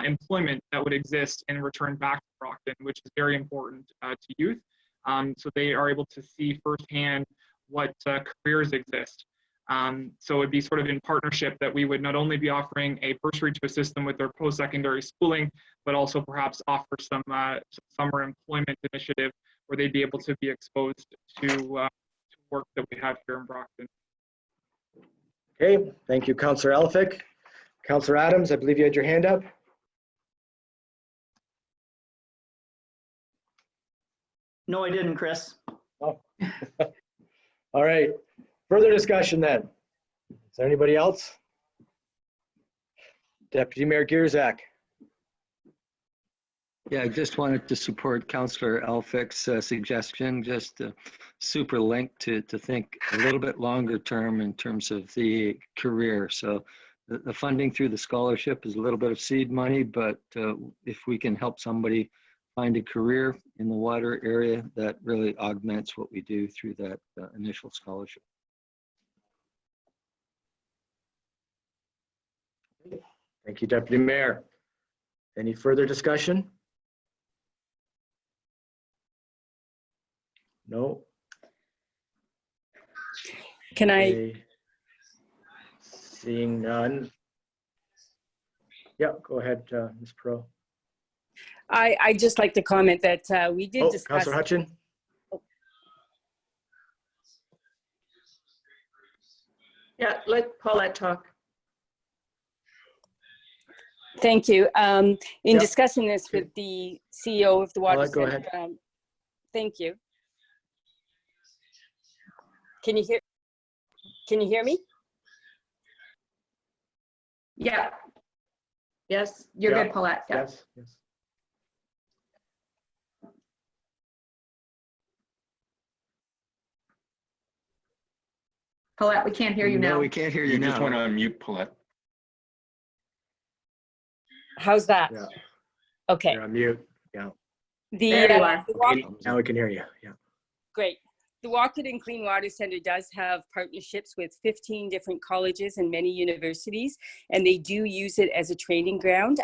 employment that would exist and return back to Brockton, which is very important to youth. So they are able to see firsthand what careers exist. So it'd be sort of in partnership that we would not only be offering a bursary to assist them with their post-secondary schooling, but also perhaps offer some summer employment initiative where they'd be able to be exposed to work that we have here in Brockton. Okay, thank you, Councillor Elphick. Councillor Adams, I believe you had your hand up. No, I didn't, Chris. Oh. All right. Further discussion then. Is there anybody else? Deputy Mayor Gierzak. Yeah, I just wanted to support Councillor Elphick's suggestion, just super linked to think a little bit longer term in terms of the career. So the funding through the scholarship is a little bit of seed money, but if we can help somebody find a career in the water area, that really augments what we do through that initial scholarship. Thank you, Deputy Mayor. Any further discussion? No. Can I? Okay. Seeing none. Yeah, go ahead, Ms. Pro. I just like to comment that we did discuss. Councillor Hutchin. Yeah, let Paulette talk. Thank you. In Yep. discussing this with the CEO of the Water Go Center, ahead. thank you. Can you hear me? Yeah, Yes? you're Yeah. good, Paulette. Yeah. Yes. Yes. Paulette, we can't hear you No, now. we can't hear you You now. just went on mute, Paulette. How's that? Yeah. Okay. You're on mute. Yeah. There you are. Now we can hear you. Yeah. Great. The Walkerton Clean Water Center does have partnerships with 15 different colleges and many universities, and they do use it as a training ground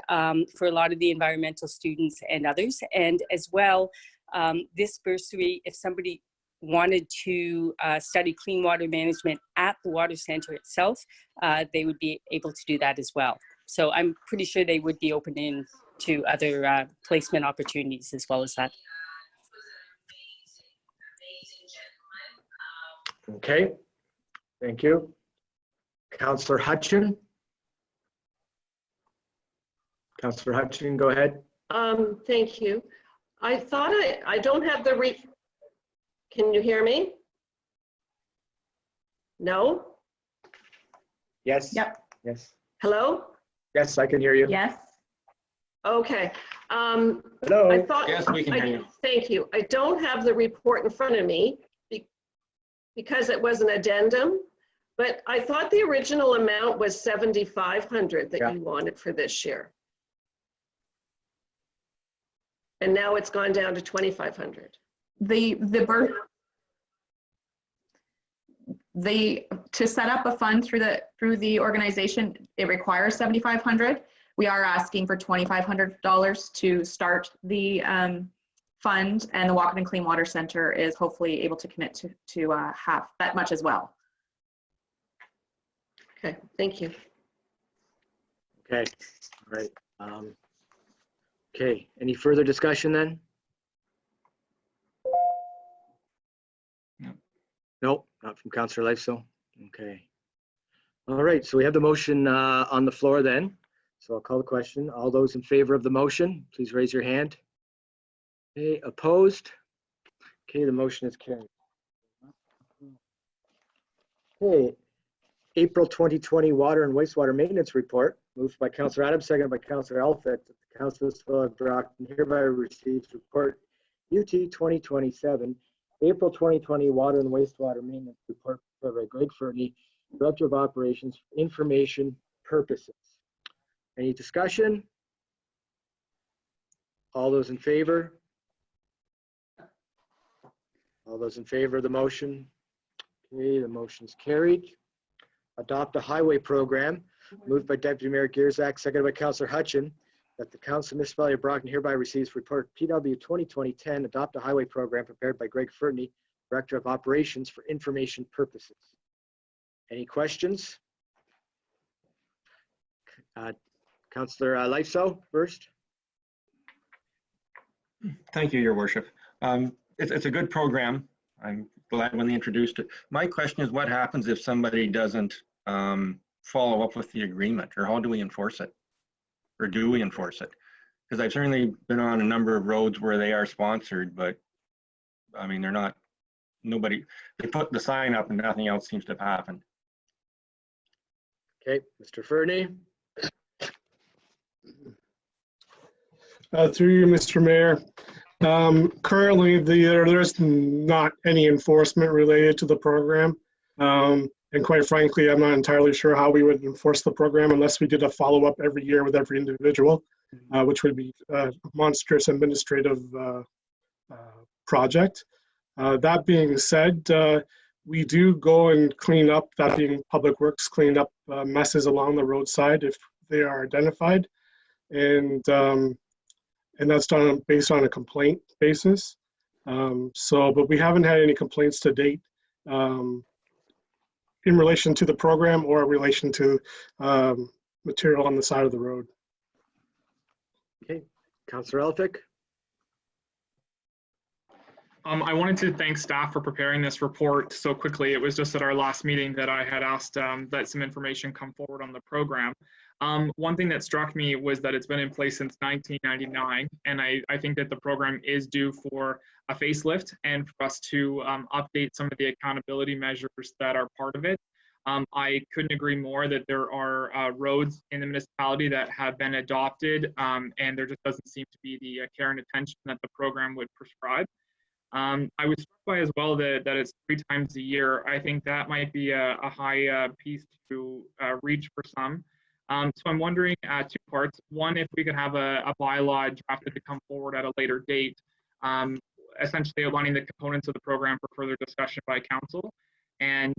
for a lot of the environmental students and others. And as well, this bursary, if somebody wanted to study clean water management at the water center itself, they would be able to do that as well. So I'm pretty sure they would be open to other placement opportunities as well as that. Okay. Thank you. Councillor Hutchin. Councillor Hutchin, go ahead. Thank you. I thought I don't have the can you hear me? No? Yes. Yep. Yes. Hello? Yes, I can hear you. Yes. Okay. Hello. I thought. Yes, we can hear you. Thank you. I don't have the report in front of me because it was an addendum, but I thought the original amount was $7,500 that you wanted for this year. And now it's gone down to $2,500. To set up a fund through the organization, it requires $7,500. We are asking for $2,500 to start the fund, and the Walkerton Clean Water Center is hopefully able to commit to half that much as well. Okay, thank you. Okay, all right. Okay, any further discussion then? No. Nope, not from Councillor Lifeso. Okay. All right, so we have the motion on the floor then. So I'll call the question. All those in favor of the motion, please raise your hand. Okay, opposed? Okay, the motion is carried. Okay, April 2020 Water and Wastewater Maintenance Report, moved by Councillor Adams, seconded by Councillor Elphick. The Council of Brockton hereby receives report UT 2027, April 2020 Water and Wastewater Maintenance Report prepared by Greg Fernie, Director of Operations for information purposes. Any discussion? All those in favor? All those in favor of the motion? Okay, the motion is carried. Adopt a highway program, moved by Deputy Mayor Gierzak, seconded by Councillor Hutchin, that the Council Municipality of Brockton hereby receives report PW 2020-10, adopt a highway program prepared by Greg Fernie, Director of Operations for information purposes. Any questions? Councillor Lifeso first. Thank you, Your Worship. It's a good program. I'm glad when they introduced it. My question is, what happens if somebody doesn't follow up with the agreement, or how do we enforce it? Or do we enforce it? Because I've certainly been on a number of roads where they are sponsored, but I mean, they're not, nobody, they put the sign up and nothing else seems to have happened. Okay, Mr. Fernie. Through you, Mr. Mayor. Currently, there's not any enforcement related to the program. And quite frankly, I'm not entirely sure how we would enforce the program unless we did a follow-up every year with every individual, which would be a monstrous administrative project. That being said, we do go and clean up, that being Public Works, clean up messes along the roadside if they are identified. And that's done based on a complaint basis. But we haven't had any complaints to date in relation to the program or in relation to material on the side of the road. Okay, Councillor Elphick. I wanted to thank staff for preparing this report so quickly. It was just at our last meeting that I had asked that some information come forward on the program. One thing that struck me was that it's been in place since 1999, and I think that the program is due for a facelift and for us to update some of the accountability measures that are part of it. I couldn't agree more that there are roads in the municipality that have been adopted, and there just doesn't seem to be the care and attention that the program would prescribe. I was struck by as well that it's 3 times a year. I think that might be a high piece to reach for some. So I'm wondering 2 parts. One, if we could have a bylaw drafted to come forward at a later date, essentially outlining the components of the program for further discussion by council, and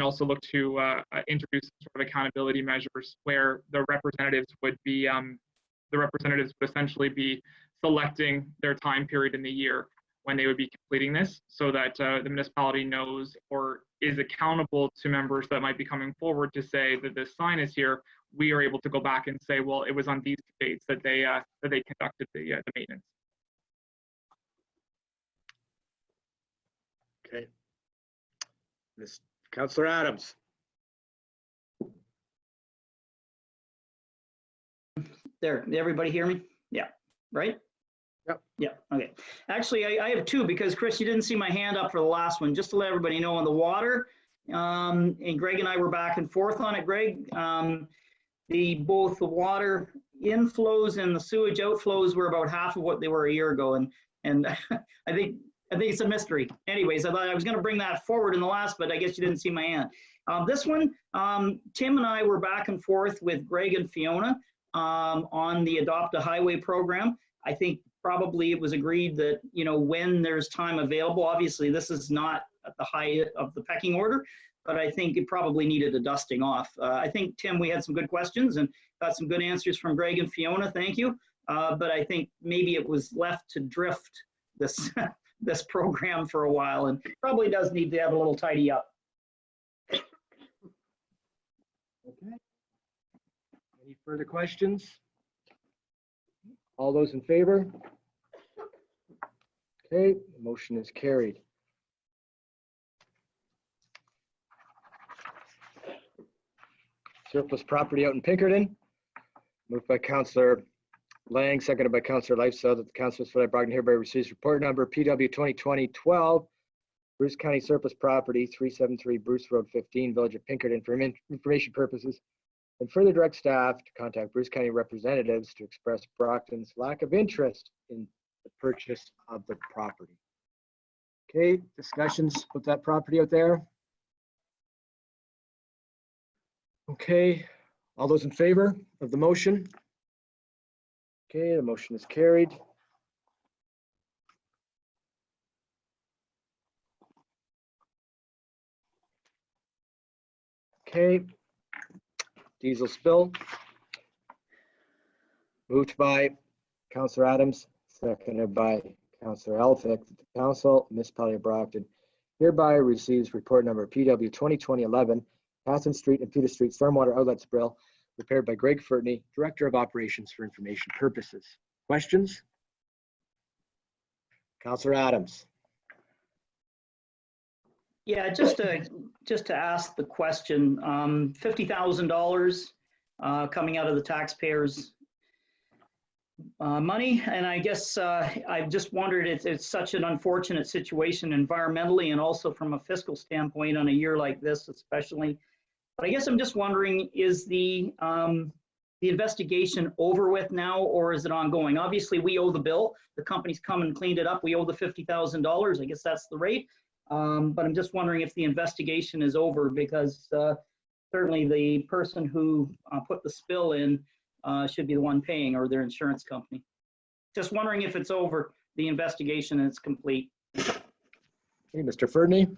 also look to introduce sort of accountability measures where the representatives would essentially be selecting their time period in the year when they would be completing this, so that the municipality knows or is accountable to members that might be coming forward to say that this sign is here. We are able to go back and say, well, it was on these dates that they conducted the maintenance. Okay. Ms. Councillor Adams. There, did everybody hear me? Yeah, right? Yep. Yeah, okay. Actually, I have 2 because Chris, you didn't see my hand up for the last one. Just to let everybody know on the water, and Greg and I were back and forth on it, Greg. Both the water inflows and the sewage outflows were about half of what they were a year ago, and I think it's a mystery. Anyways, I thought I was going to bring that forward in the last, but I guess you didn't see my hand. This one, Tim and I were back and forth with Greg and Fiona on the Adopt a Highway program. I think probably it was agreed that, you know, when there's time available, obviously this is not at the height of the pecking order, but I think it probably needed a dusting off. I think, Tim, we had some good questions and got some good answers from Greg and Fiona. Thank you. But I think maybe it was left to drift this this program for a while, and probably does need to have a little tidy up. Okay. Any further questions? All those in favor? Okay, the motion is carried. Surplus property out in Pinkerton. Moved by Councillor Lang, seconded by Councillor Lifestyle, that the Council of Scada Brockton hereby receives report number PW 2020-12, Bruce County surplus property, 373 Bruce Road 15, Village of Pinkerton, for information purposes, and further direct staff to contact Bruce County representatives to express Brockton's lack of interest in the purchase of the property. Okay, discussions with that property out there? Okay, all those in favor of the motion? Okay, the motion is carried. Okay, diesel spill. Moved by Councillor Adams, seconded by Councillor Elphick. The Council, Municipality of Brockton hereby receives report number PW 2020-11, Passon Street and Peter Street Stormwater Outlet Spill, prepared by Greg Fertney, Director of Operations for information purposes. Questions? Councillor Adams. Yeah, just to ask the question, $50,000 coming out of the taxpayers' money, and I guess I just wondered, it's such an unfortunate situation environmentally and also from a fiscal standpoint on a year like this especially. But I guess I'm just wondering, is the investigation over with now, or is it ongoing? Obviously, we owe the bill. The company's come and cleaned it up. We owe the $50,000. I guess that's the rate. But I'm just wondering if the investigation is over, because certainly the person who put the spill in should be the one paying, or their insurance company. Just wondering if it's over, the investigation, and it's complete. Okay, Mr. Fertney.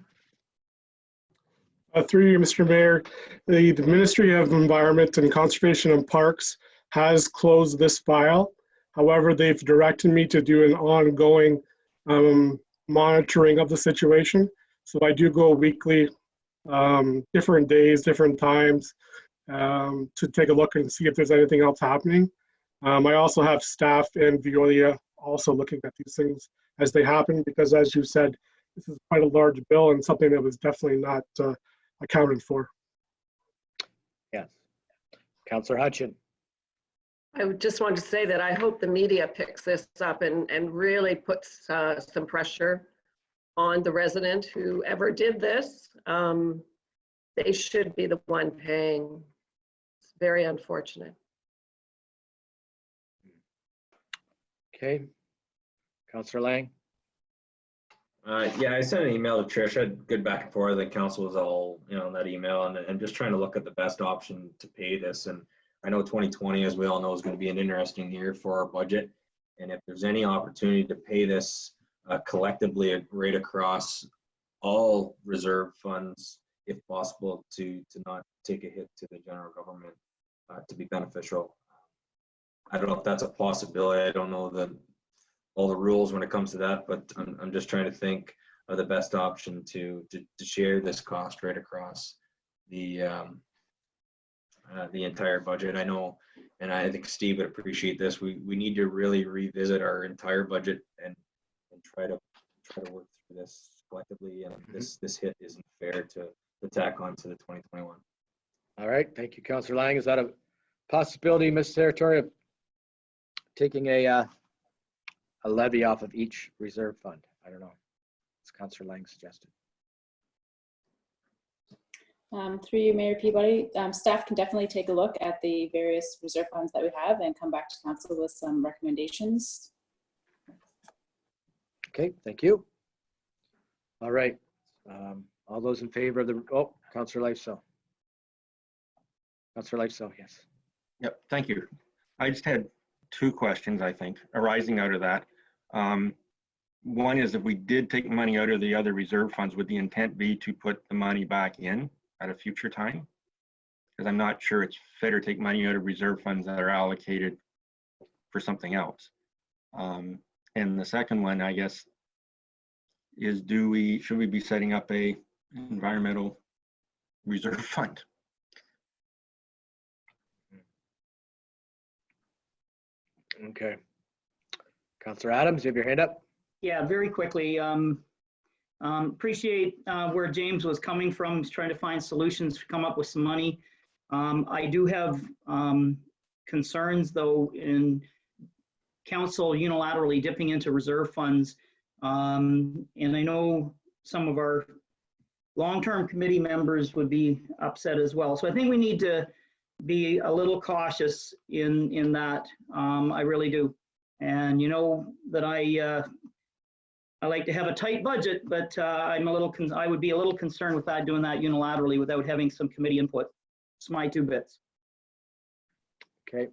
Through you, Mr. Mayor, the Ministry of Environment and Conservation and Parks has closed this file. However, they've directed me to do an ongoing monitoring of the situation. So I do go weekly, different days, different times, to take a look and see if there's anything else happening. I also have staff in Veolia also looking at these things as they happen, because as you said, this is quite a large bill and something that was definitely not accounted for. Yes. Councillor Hutchin. I would just want to say that I hope the media picks this up and really puts some pressure on the resident, whoever did this. They should be the one paying. It's very unfortunate. Okay. Councillor Lang. Yeah, I sent an email to Trish. I had good back and forth. The council was all, in that email, and I'm just trying to look at the best option to pay this. And I know 2020, as we all know, is going to be an interesting year for our budget. And if there's any opportunity to pay this collectively right across all reserve funds, if possible, to not take a hit to the general government, to be beneficial. I don't know if that's a possibility. I don't know all the rules when it comes to that, but I'm just trying to think of the best option to share this cost right across the entire budget. I know, and I think Steve would appreciate this. We need to really revisit our entire budget and try to work through this collectively. And this hit isn't fair to tack on to the 2021. All right, thank you, Councillor Lang. Is that a possibility, Ms. Territory, of taking a levy off of each reserve fund? I don't know. As Councillor Lang suggested. Through you, Mayor Peabody, staff can definitely take a look at the various reserve funds that we have and come back to council with some recommendations. Okay, thank you. All right. All those in favor of the, Councillor Lifestyle. Councillor Lifestyle, yes. Yep, thank you. I just had two questions, I think, arising out of that. One is, if we did take money out of the other reserve funds, would the intent be to put the money back in at a future time? Because I'm not sure it's fair to take money out of reserve funds that are allocated for something else. And the second one, I guess, is should we be setting up a environmental reserve fund? Okay. Councillor Adams, you have your hand up? Yeah, very quickly. Appreciate where James was coming from. He's trying to find solutions to come up with some money. I do have concerns, though, in council unilaterally dipping into reserve funds. And I know some of our long-term committee members would be upset as well. So I think we need to be a little cautious in that. I really do. And you know that I like to have a tight budget, but I would be a little concerned with that, doing that unilaterally without having some committee input. It's my 2 bits. Okay.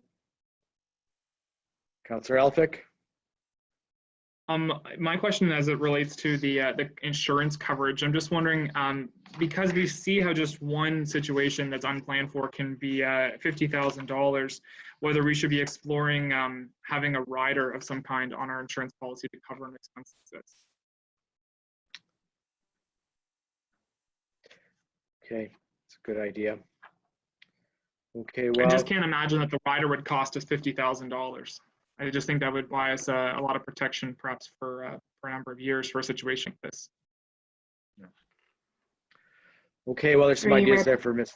Councillor Elphick? My question as it relates to the insurance coverage, I'm just wondering, because we see how just one situation that's unplanned for can be $50,000, whether we should be exploring having a rider of some kind on our insurance policy to cover an expense like this. Okay, it's a good idea. Okay, well, I just can't imagine that the rider would cost us $50,000. I just think that would buy us a lot of protection, perhaps for a number of years for a situation like this. okay, well, there's some ideas there for Ms.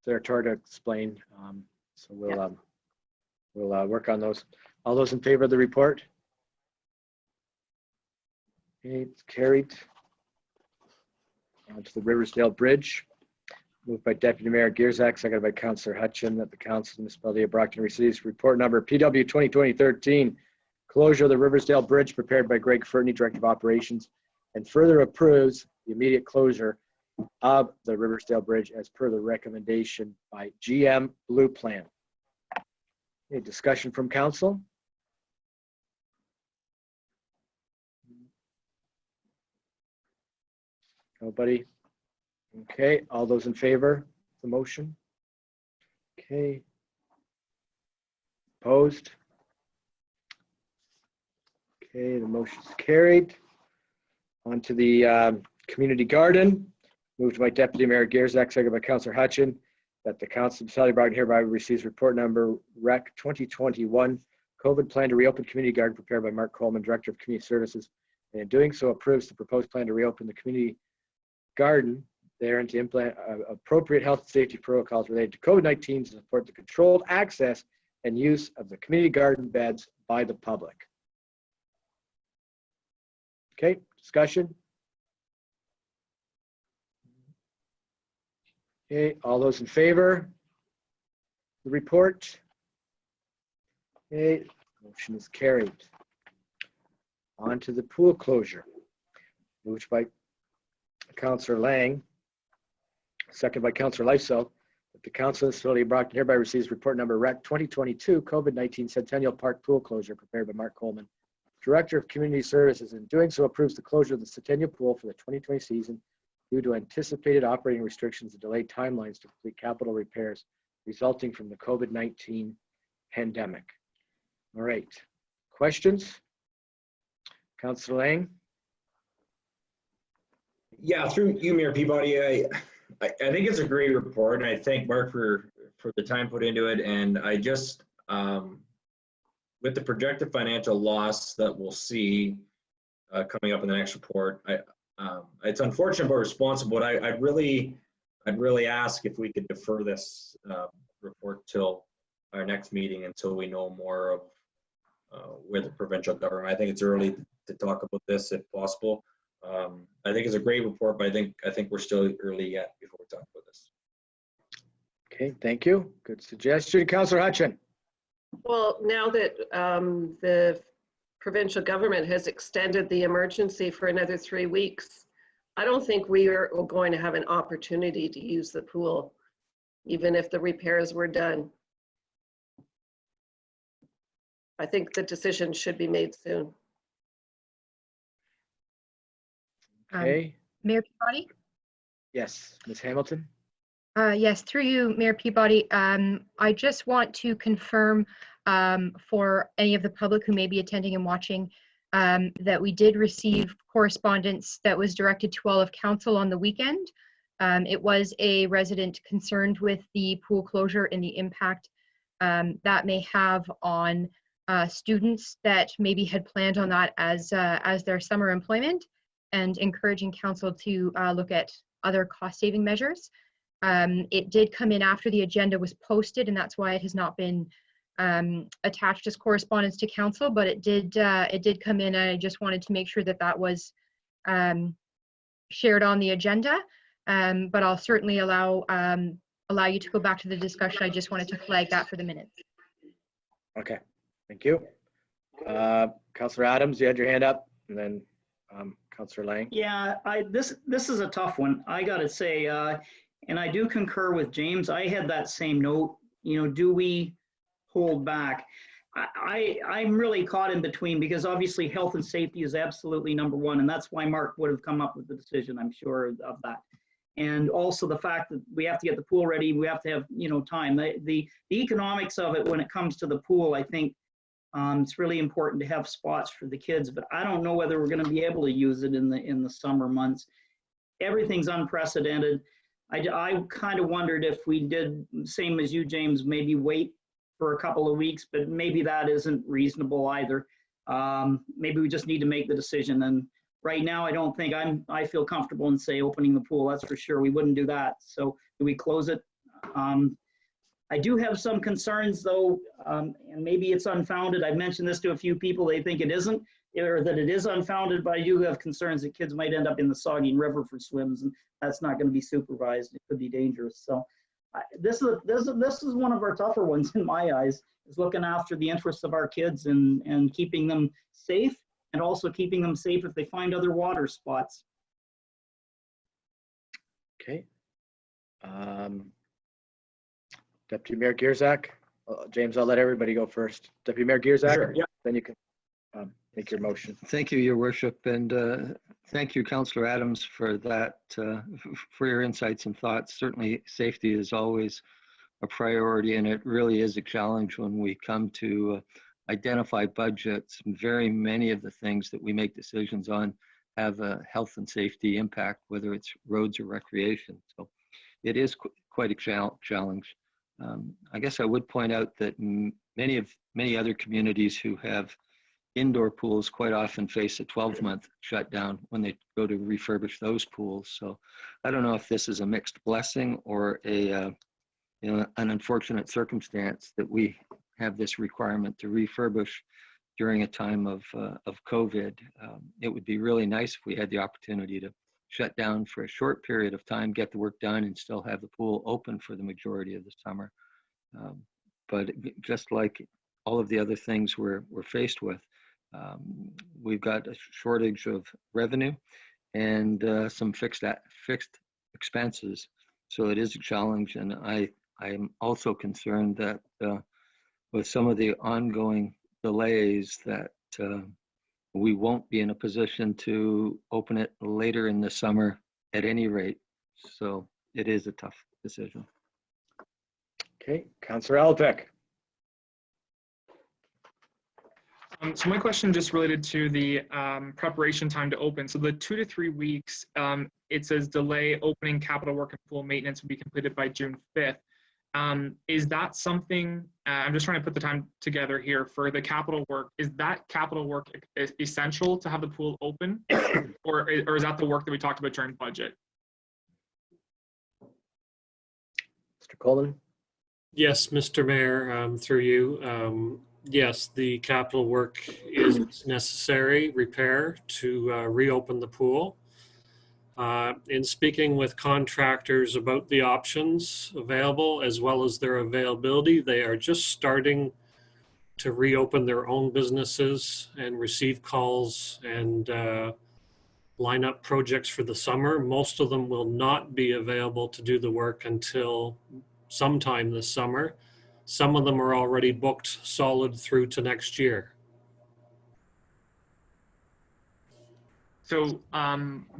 Sarator to explain. So we'll work on those. All those in favor of the report? Okay, it's carried. On to the Riversdale Bridge. Moved by Deputy Mayor Gierzak, seconded by Councillor Hutchin, that the Council of the Municipality of Brockton receives report number PW 2020-13, closure of the Riversdale Bridge, prepared by Greg Fertney, Director of Operations, and further approves the immediate closure of the Riversdale Bridge as per the recommendation by GM Blue Plan. Any discussion from Council? Nobody? Okay, all those in favor of the motion? Okay. Opposed? Okay, the motion is carried. On to the community garden. Moved by Deputy Mayor Gierzak, seconded by Councillor Hutchin, that the Council of the Municipality of Brockton hereby receives report number REC 2021, COVID plan to reopen community garden, prepared by Mark Coleman, Director of Community Services, and in doing so approves the proposed plan to reopen the community garden there and to implement appropriate health and safety protocols related to COVID-19 to support the controlled access and use of the community garden beds by the public. Okay, discussion? Okay, all those in favor? The report? Okay, motion is carried. On to the pool closure. Moved by Councillor Lang, second by Councillor Lifesell, that the Council of the Municipality of Brockton hereby receives report number REC 2022 COVID-19 Centennial Park Pool Closure, prepared by Mark Coleman, Director of Community Services, and doing so approves the closure of the Centennial Pool for the 2020 season due to anticipated operating restrictions and delayed timelines to complete capital repairs resulting from the COVID-19 pandemic. All right, questions? Councillor Lang? Yeah, through you, Mayor Peabody, I think it's a great report, and I thank Mark for the time put into it. And I just, with the projected financial loss that we'll see coming up in the next report, it's unfortunate but responsible. But I'd really ask if we could defer this report till our next meeting until we know more of where the provincial government. I think it's early to talk about this if possible. I think it's a great report, but I think we're still early yet before we talk about this. Okay, thank you. Good suggestion. Councillor Hutchin. Well, now that the provincial government has extended the emergency for another 3 weeks, I don't think we are going to have an opportunity to use the pool, even if the repairs were done. I think the decision should be made soon. Okay. Mayor Peabody? Yes, Ms. Hamilton. Yes, through you, Mayor Peabody. I just want to confirm for any of the public who may be attending and watching that we did receive correspondence that was directed to all of council on the weekend. It was a resident concerned with the pool closure and the impact that may have on students that maybe had planned on that as their summer employment, and encouraging council to look at other cost-saving measures. It did come in after the agenda was posted, and that's why it has not been attached as correspondence to council, but it did come in. I just wanted to make sure that that was shared on the agenda, but I'll certainly allow you to go back to the discussion. I just wanted to flag that for the minutes. Okay, thank you. Councillor Adams, you had your hand up, and then Councillor Lang. Yeah, this is a tough one, I gotta say, and I do concur with James. I had that same note. You know, do we hold back? I'm really caught in between, because obviously health and safety is absolutely number one, and that's why Mark would have come up with the decision, I'm sure of that. And also the fact that we have to get the pool ready, we have to have, you know, time. The economics of it when it comes to the pool, I think it's really important to have spots for the kids, but I don't know whether we're going to be able to use it in the summer months. Everything's unprecedented. I kind of wondered if we did, same as you, James, maybe wait for a couple of weeks, but maybe that isn't reasonable either. Maybe we just need to make the decision. And right now, I don't think I feel comfortable in, say, opening the pool. That's for sure. We wouldn't do that. So do we close it? I do have some concerns, though, and maybe it's unfounded. I've mentioned this to a few people. They think it isn't, or that it is unfounded, but I do have concerns that kids might end up in the Saugeen River for swims, and that's not going to be supervised. It could be dangerous. So this is one of our tougher ones in my eyes, is looking after the interests of our kids and keeping them safe, and also keeping them safe if they find other water spots. Okay. Deputy Mayor Gierzak. James, I'll let everybody go first. Deputy Mayor Gierzak, Sure, yeah. then you can make your motion. Thank you, Your Worship, and thank you, Councillor Adams, for that, for your insights and thoughts. Certainly, safety is always a priority, and it really is a challenge when we come to identify budgets. Very many of the things that we make decisions on have a health and safety impact, whether it's roads or recreation. So it is quite a challenge. I guess I would point out that many other communities who have indoor pools quite often face a 12-month shutdown when they go to refurbish those pools. So I don't know if this is a mixed blessing or an unfortunate circumstance that we have this requirement to refurbish during a time of COVID. It would be really nice if we had the opportunity to shut down for a short period of time, get the work done, and still have the pool open for the majority of the summer. But just like all of the other things we're faced with, we've got a shortage of revenue and some fixed expenses. So it is a challenge, and I am also concerned that with some of the ongoing delays that we won't be in a position to open it later in the summer at any rate. So it is a tough decision. Okay, Councillor Alpec. So my question just related to the preparation time to open. So the 2 to 3 weeks, it says delay opening capital work and pool maintenance will be completed by June 5th. Is that something, I'm just trying to put the time together here for the capital work. Is that capital work essential to have the pool open? or is that the work that we talked about during budget? Mr. Coleman. Yes, Mr. Mayor, through you. Yes, the capital work is necessary, repair to reopen the pool. In speaking with contractors about the options available as well as their availability, they are just starting to reopen their own businesses and receive calls and line up projects for the summer. Most of them will not be available to do the work until sometime this summer. Some of them are already booked solid through to next year. So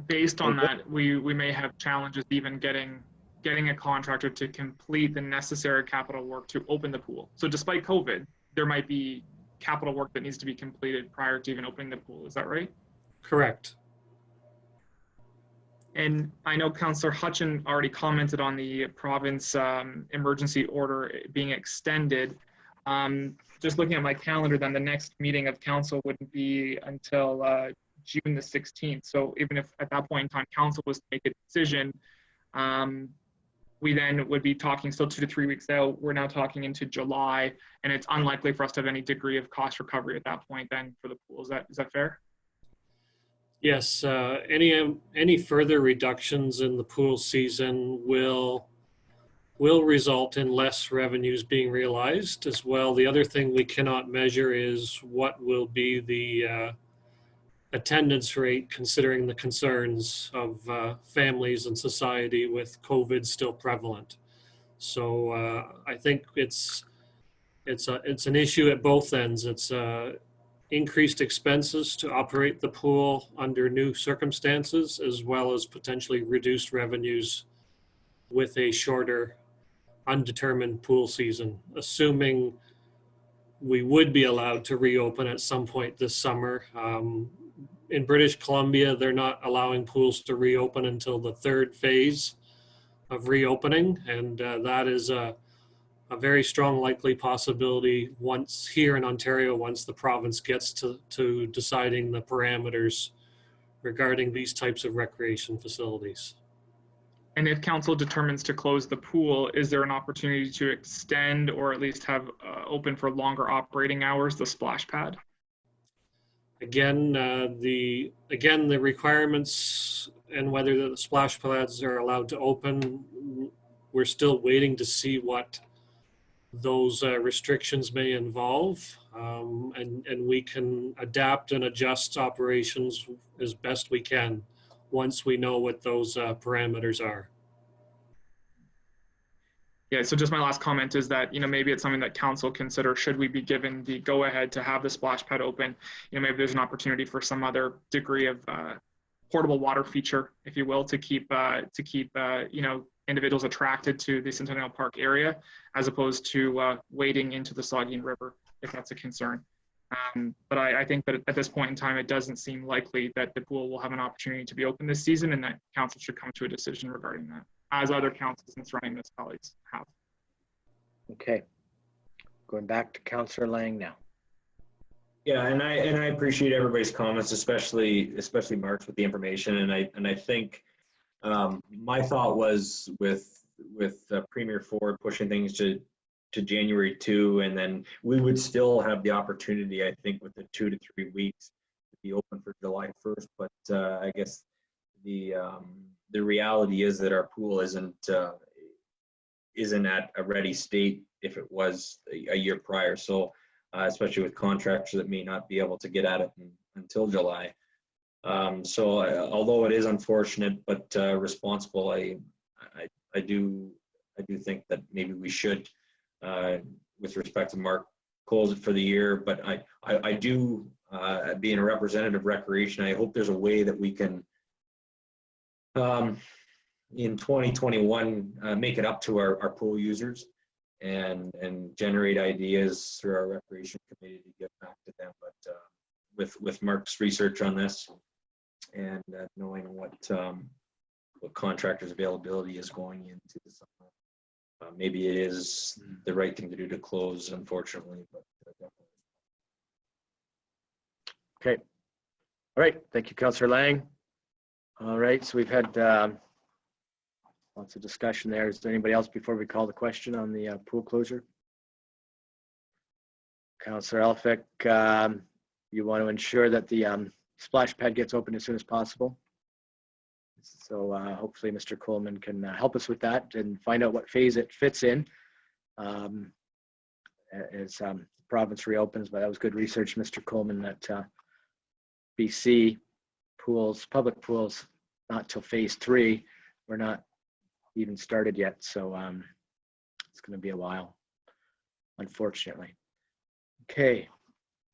based on that, we may have challenges even getting a contractor to complete the necessary capital work to open the pool. So despite COVID, there might be capital work that needs to be completed prior to even opening the pool. Is that right? Correct. And I know Councillor Hutchin already commented on the province emergency order being extended. Just looking at my calendar, then the next meeting of council wouldn't be until June the 16th. So even if at that point in time council was to make a decision, we then would be talking still 2 to 3 weeks out. We're now talking into July, and it's unlikely for us to have any degree of cost recovery at that point then for the pool. Is that fair? Yes, any further reductions in the pool season will result in less revenues being realized as well. The other thing we cannot measure is what will be the attendance rate, considering the concerns of families and society with COVID still prevalent. So I think it's an issue at both ends. It's increased expenses to operate the pool under new circumstances, as well as potentially reduced revenues with a shorter, undetermined pool season, assuming we would be allowed to reopen at some point this summer. In British Columbia, they're not allowing pools to reopen until the third phase of reopening, and that is a very strong likely possibility once here in Ontario, once the province gets to deciding the parameters regarding these types of recreation facilities. And if council determines to close the pool, is there an opportunity to extend or at least have open for longer operating hours the splash pad? Again, the requirements and whether the splash pads are allowed to open, we're still waiting to see what those restrictions may involve, and we can adapt and adjust operations as best we can once we know what those parameters are. Yeah, so just my last comment is that, maybe it's something that council consider, should we be given the go ahead to have the splash pad open, maybe there's an opportunity for some other degree of portable water feature, if you will, to keep individuals attracted to the Centennial Park area, as opposed to wading into the Saugeen River, if that's a concern. But I think that at this point in time, it doesn't seem likely that the pool will have an opportunity to be open this season, and that council should come to a decision regarding that, as other councils and surrounding municipalities have. Okay. Going back to Councillor Lang now. Yeah, and I appreciate everybody's comments, especially Mark's with the information, and I think my thought was with Premier Ford pushing things to January 2, and then we would still have the opportunity, I think, with the 2 to 3 weeks to be open for July 1st. But I guess the reality is that our pool isn't at a ready state if it was a year prior. So especially with contractors that may not be able to get at it until July. So although it is unfortunate but responsible, I do think that maybe we should, with respect to Mark, close it for the year. But I do, being a representative of recreation, I hope there's a way that we can, in 2021, make it up to our pool users and generate ideas through our recreation committee to get back to them. But with Mark's research on this and knowing what contractors' availability is going into the summer, maybe it is the right thing to do to close, unfortunately. But definitely. Okay. All right. Thank you, Councillor Lang. All right. So we've had lots of discussion there. Is there anybody else before we call the question on the pool closure? Councillor Elphick, you want to ensure that the splash pad gets open as soon as possible. So hopefully Mr. Coleman can help us with that and find out what phase it fits in as the province reopens. But that was good research, Mr. Coleman, that BC pools, public pools, not till phase 3. We're not even started yet. So it's going to be a while, unfortunately. Okay.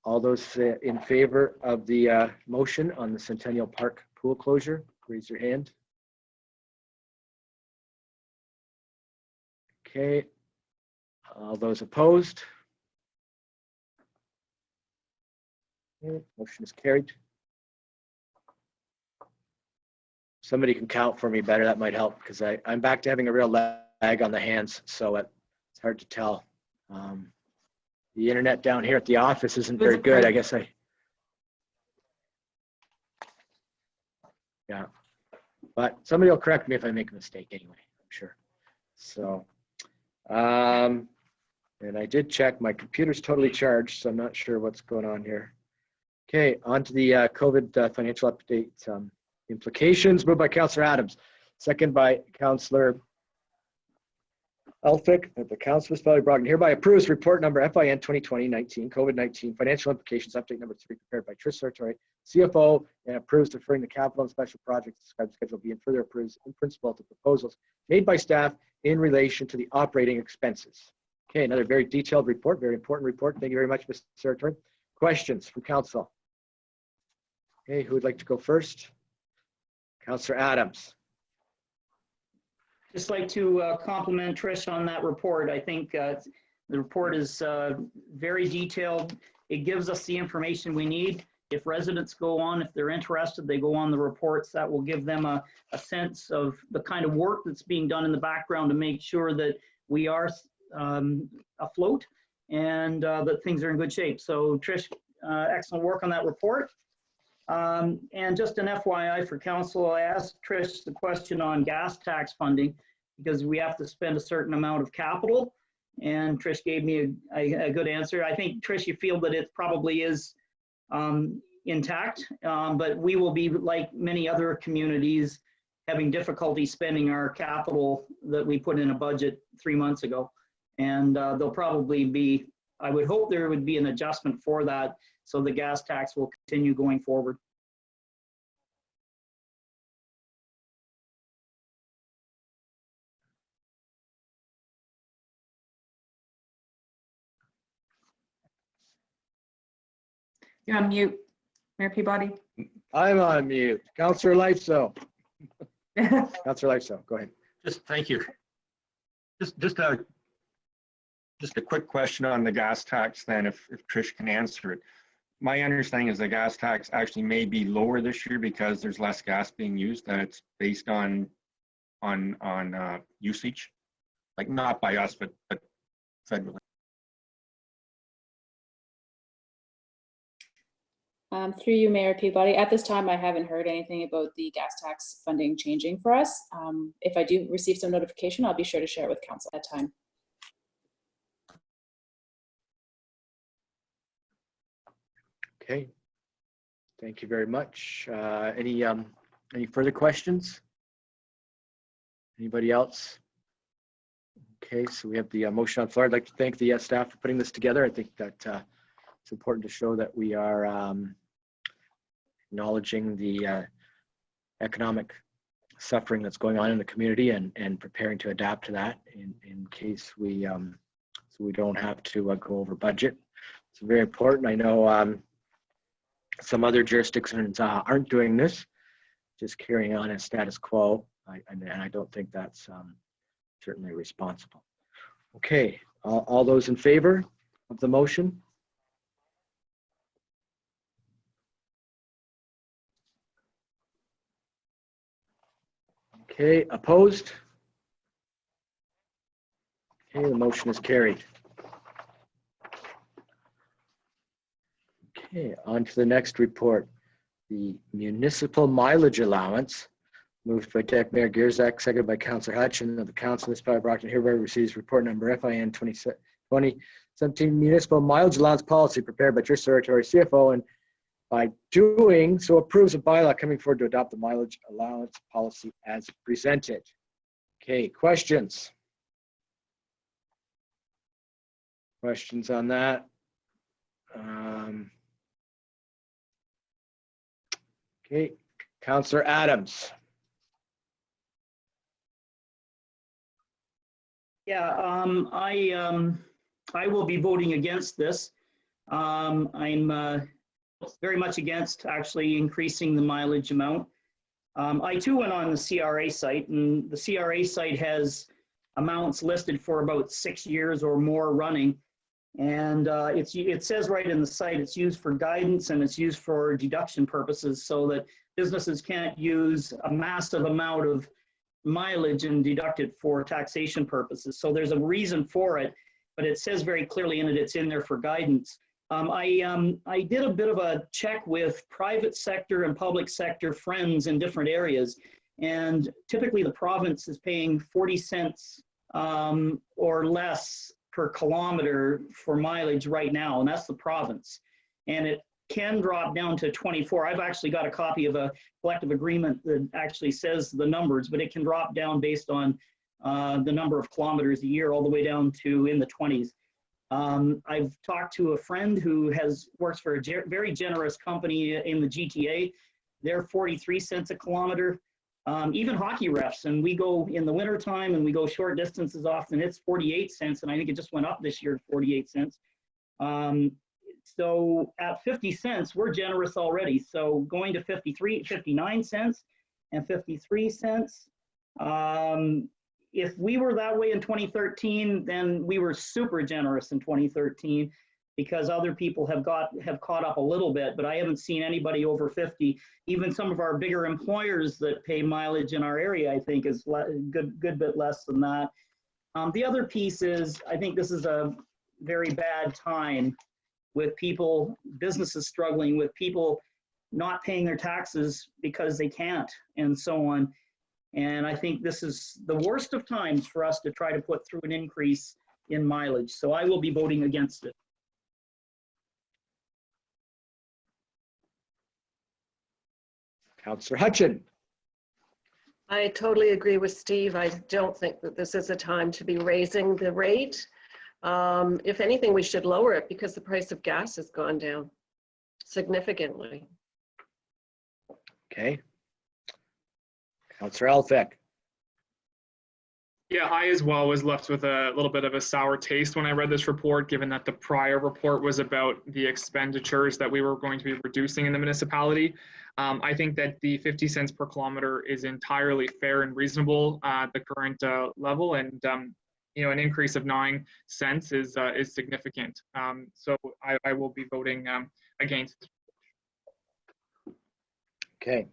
All those in favor of the motion on the Centennial Park pool closure, raise your hand. Okay. All those opposed? Okay. Motion is carried. Somebody can count for me better, that might help, because I'm back to having a real lag on the hands, so it's hard to tell. The internet down here at the office isn't very good. I guess yeah. But somebody will correct me if I make a mistake anyway, I'm sure. So, and I did check, my computer's totally charged, so I'm not sure what's going on here. Okay, on to the COVID financial update implications. Moved by Councillor Adams, second by Councillor Elphick, that the Council is probably brought in hereby approves report number FIN 2020-19 COVID-19 financial implications update number 3 prepared by Trish Sartori, CFO, and approves deferring the capital and special projects described Schedule B and further approves in principle the proposals made by staff in relation to the operating expenses. Okay, another very detailed report, very important report. Thank you very much, Mr. Sartori. Questions from Council? Okay, who would like to go first? Councillor Adams. Just like to compliment Trish on that report. I think the report is very detailed. It gives us the information we need. If residents go on, if they're interested, they go on the reports. That will give them a sense of the kind of work that's being done in the background to make sure that we are afloat and that things are in good shape. So Trish, excellent work on that report. And just an FYI for Council, I asked Trish the question on gas tax funding because we have to spend a certain amount of capital, and Trish gave me a good answer. I think, Trish, you feel that it probably is intact, but we will be, like many other communities, having difficulty spending our capital that we put in a budget 3 months ago. And there'll probably be, I would hope there would be an adjustment for that, so the gas tax will continue going forward. You're on mute, Mayor Peabody. I'm on mute. Councillor Lifeso. Councillor Lifeso, go ahead. Just thank you. Just a quick question on the gas tax then, if Trish can answer it. My understanding is the gas tax actually may be lower this year because there's less gas being used, and it's based on usage, like not by us, but federally. Through you, Mayor Peabody. At this time, I haven't heard anything about the gas tax funding changing for us. If I do receive some notification, I'll be sure to share it with Council at that time. Okay, thank you very much. Any further questions? Anybody else? Okay, so we have the motion on the floor. I'd like to thank the staff for putting this together. I think that it's important to show that we are acknowledging the economic suffering that's going on in the community and preparing to adapt to that in case we so we don't have to go over budget. It's very important. I know some other jurisdictions aren't doing this, just carrying on as status quo, and I don't think that's certainly responsible. Okay, all those in favor of the motion? Okay, opposed? Okay, the motion is carried. Okay, on to the next report. The municipal mileage allowance, moved by Deputy Mayor Gierzak, seconded by Councillor Hutchin of the Council. Municipal Brockton hereby receives report number FIN 2017 municipal mileage allowance policy prepared by Trish Sartori, CFO, and by doing so approves a bylaw coming forward to adopt the mileage allowance policy as presented. Okay, questions? Questions on that? Okay, Councillor Adams. Yeah, I will be voting against this. I'm very much against actually increasing the mileage amount. I too went on the CRA site, and the CRA site has amounts listed for about 6 years or more running. And it says right in the site, it's used for guidance and it's used for deduction purposes so that businesses can't use a massive amount of mileage and deduct it for taxation purposes. So there's a reason for it. but it says very clearly in it, it's in there for guidance. I did a bit of a check with private sector and public sector friends in different areas. And typically the province is paying 40 cents or less per kilometer for mileage right now, and that's the province. And it can drop down to 24. I've actually got a copy of a collective agreement that actually says the numbers, but it can drop down based on the number of kilometers a year all the way down to in the 20s. I've talked to a friend who works for a very generous company in the GTA. They're 43 cents a kilometer. Even hockey refs, and we go in the winter time and we go short distances often, it's 48 cents, and I think it just went up this year to 48 cents. So at 50 cents, we're generous already. So going to 59 cents and 53 cents. If we were that way in 2013, then we were super generous in 2013 because other people have caught up a little bit, but I haven't seen anybody over 50. Even some of our bigger employers that pay mileage in our area, I think, is a good bit less than that. The other piece is, I think this is a very bad time with people, businesses struggling, with people not paying their taxes because they can't, and so on. And I think this is the worst of times for us to try to put through an increase in mileage. So I will be voting against it. Councillor Hutchin. I totally agree with Steve. I don't think that this is a time to be raising the rate. If anything, we should lower it because the price of gas has gone down significantly. Okay. Councillor Elphick. Yeah, I as well was left with a little bit of a sour taste when I read this report, given that the prior report was about the expenditures that we were going to be reducing in the municipality. I think that the 50 cents per kilometer is entirely fair and reasonable at the current level, and an increase of 9 cents is significant. So I will be voting against. Okay.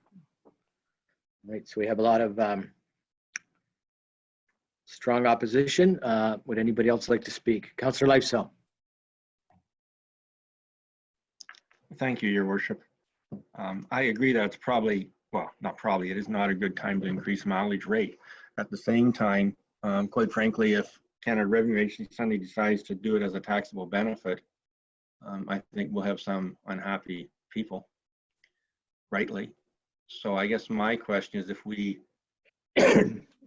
Right, so we have a lot of strong opposition. Would anybody else like to speak? Councillor Lifestyle. Thank you, Your Worship. I agree that it's probably, well, not probably, it is not a good time to increase mileage rate. At the same time, quite frankly, if Canada Revenue Agency suddenly decides to do it as a taxable benefit, I think we'll have some unhappy people, rightly. So I guess my question is, if we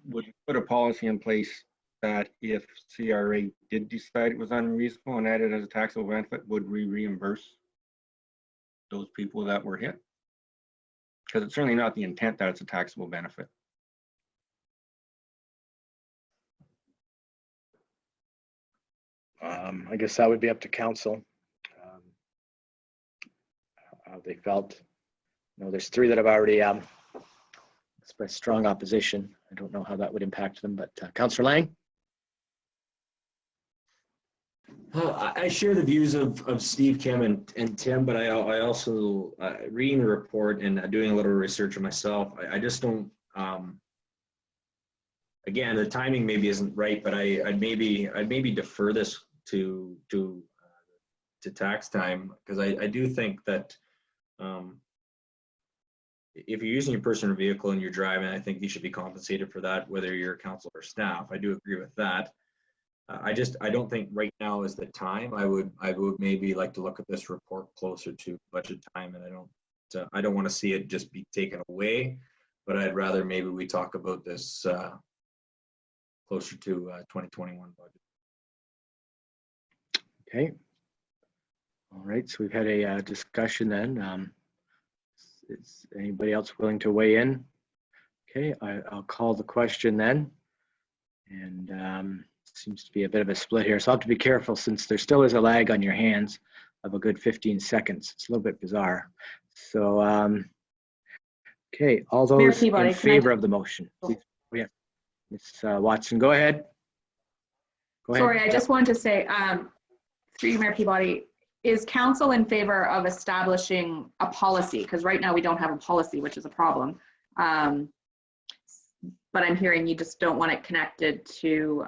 would put a policy in place that if CRA did decide it was unreasonable and added as a taxable benefit, would we reimburse those people that were hit? Because it's certainly not the intent that it's a taxable benefit. I guess that would be up to council, how they felt. There's 3 that have already expressed strong opposition. I don't know how that would impact them, but Councillor Lang. I share the views of Steve, Kim, and Tim, but I also, reading the report and doing a little research on myself, I just don't, again, the timing maybe isn't right, but I'd maybe defer this to tax time, because I do think that if you're using your personal vehicle and you're driving, I think you should be compensated for that, whether you're a council or staff. I do agree with that. I don't think right now is the time. I would maybe like to look at this report closer to budget time, and I don't want to see it just be taken away, but I'd rather maybe we talk about this closer to 2021 budget. Okay. All right, so we've had a discussion then. Is anybody else willing to weigh in? Okay, I'll call the question then. And seems to be a bit of a split here. So I'll have to be careful since there still is a lag on your hands of a good 15 seconds. It's a little bit bizarre. So, okay, all those in favor of the motion. Please, oh, yeah. Ms. Watson, go ahead. Go ahead. Sorry, I just wanted to say, through you, Mayor Peabody, is council in favor of establishing a policy? Because right now we don't have a policy, which is a problem. But I'm hearing you just don't want it connected to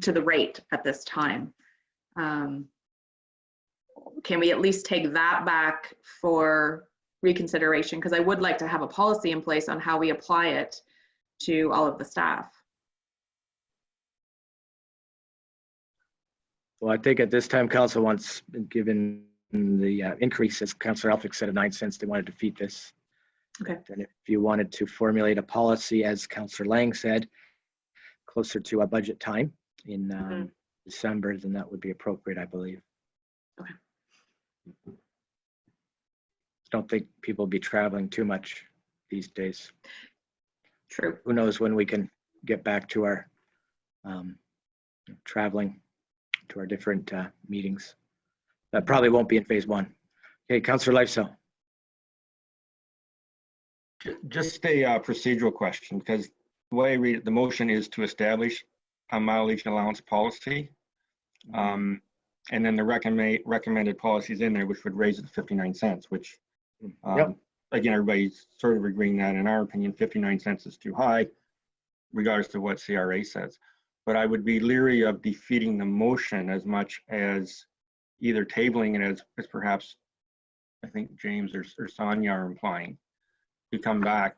to the rate at this time. Can we at least take that back for reconsideration? Because I would like to have a policy in place on how we apply it to all of the staff. Well, I think at this time, Council wants, given the increase, as Councillor Elphick said, of 9 cents, they want to defeat this. Okay. And if you wanted to formulate a policy, as Councillor Lang said, closer to a budget time in December, then that would be appropriate, I believe. Okay. Don't think people will be traveling too much these days. True. Who knows when we can get back to our traveling to our different meetings. That probably won't be in phase 1. Okay, Councillor Lifestyle. Just a procedural question, because the way I read it, the motion is to establish a mileage allowance policy. And then the recommended policies in there, which would raise it to 59 cents, which again, everybody's sort of agreeing that in our opinion, 59 cents is too high, regardless of what CRA says. But I would be leery of defeating the motion as much as either tabling it as perhaps, I think James or Sonia are implying, to come back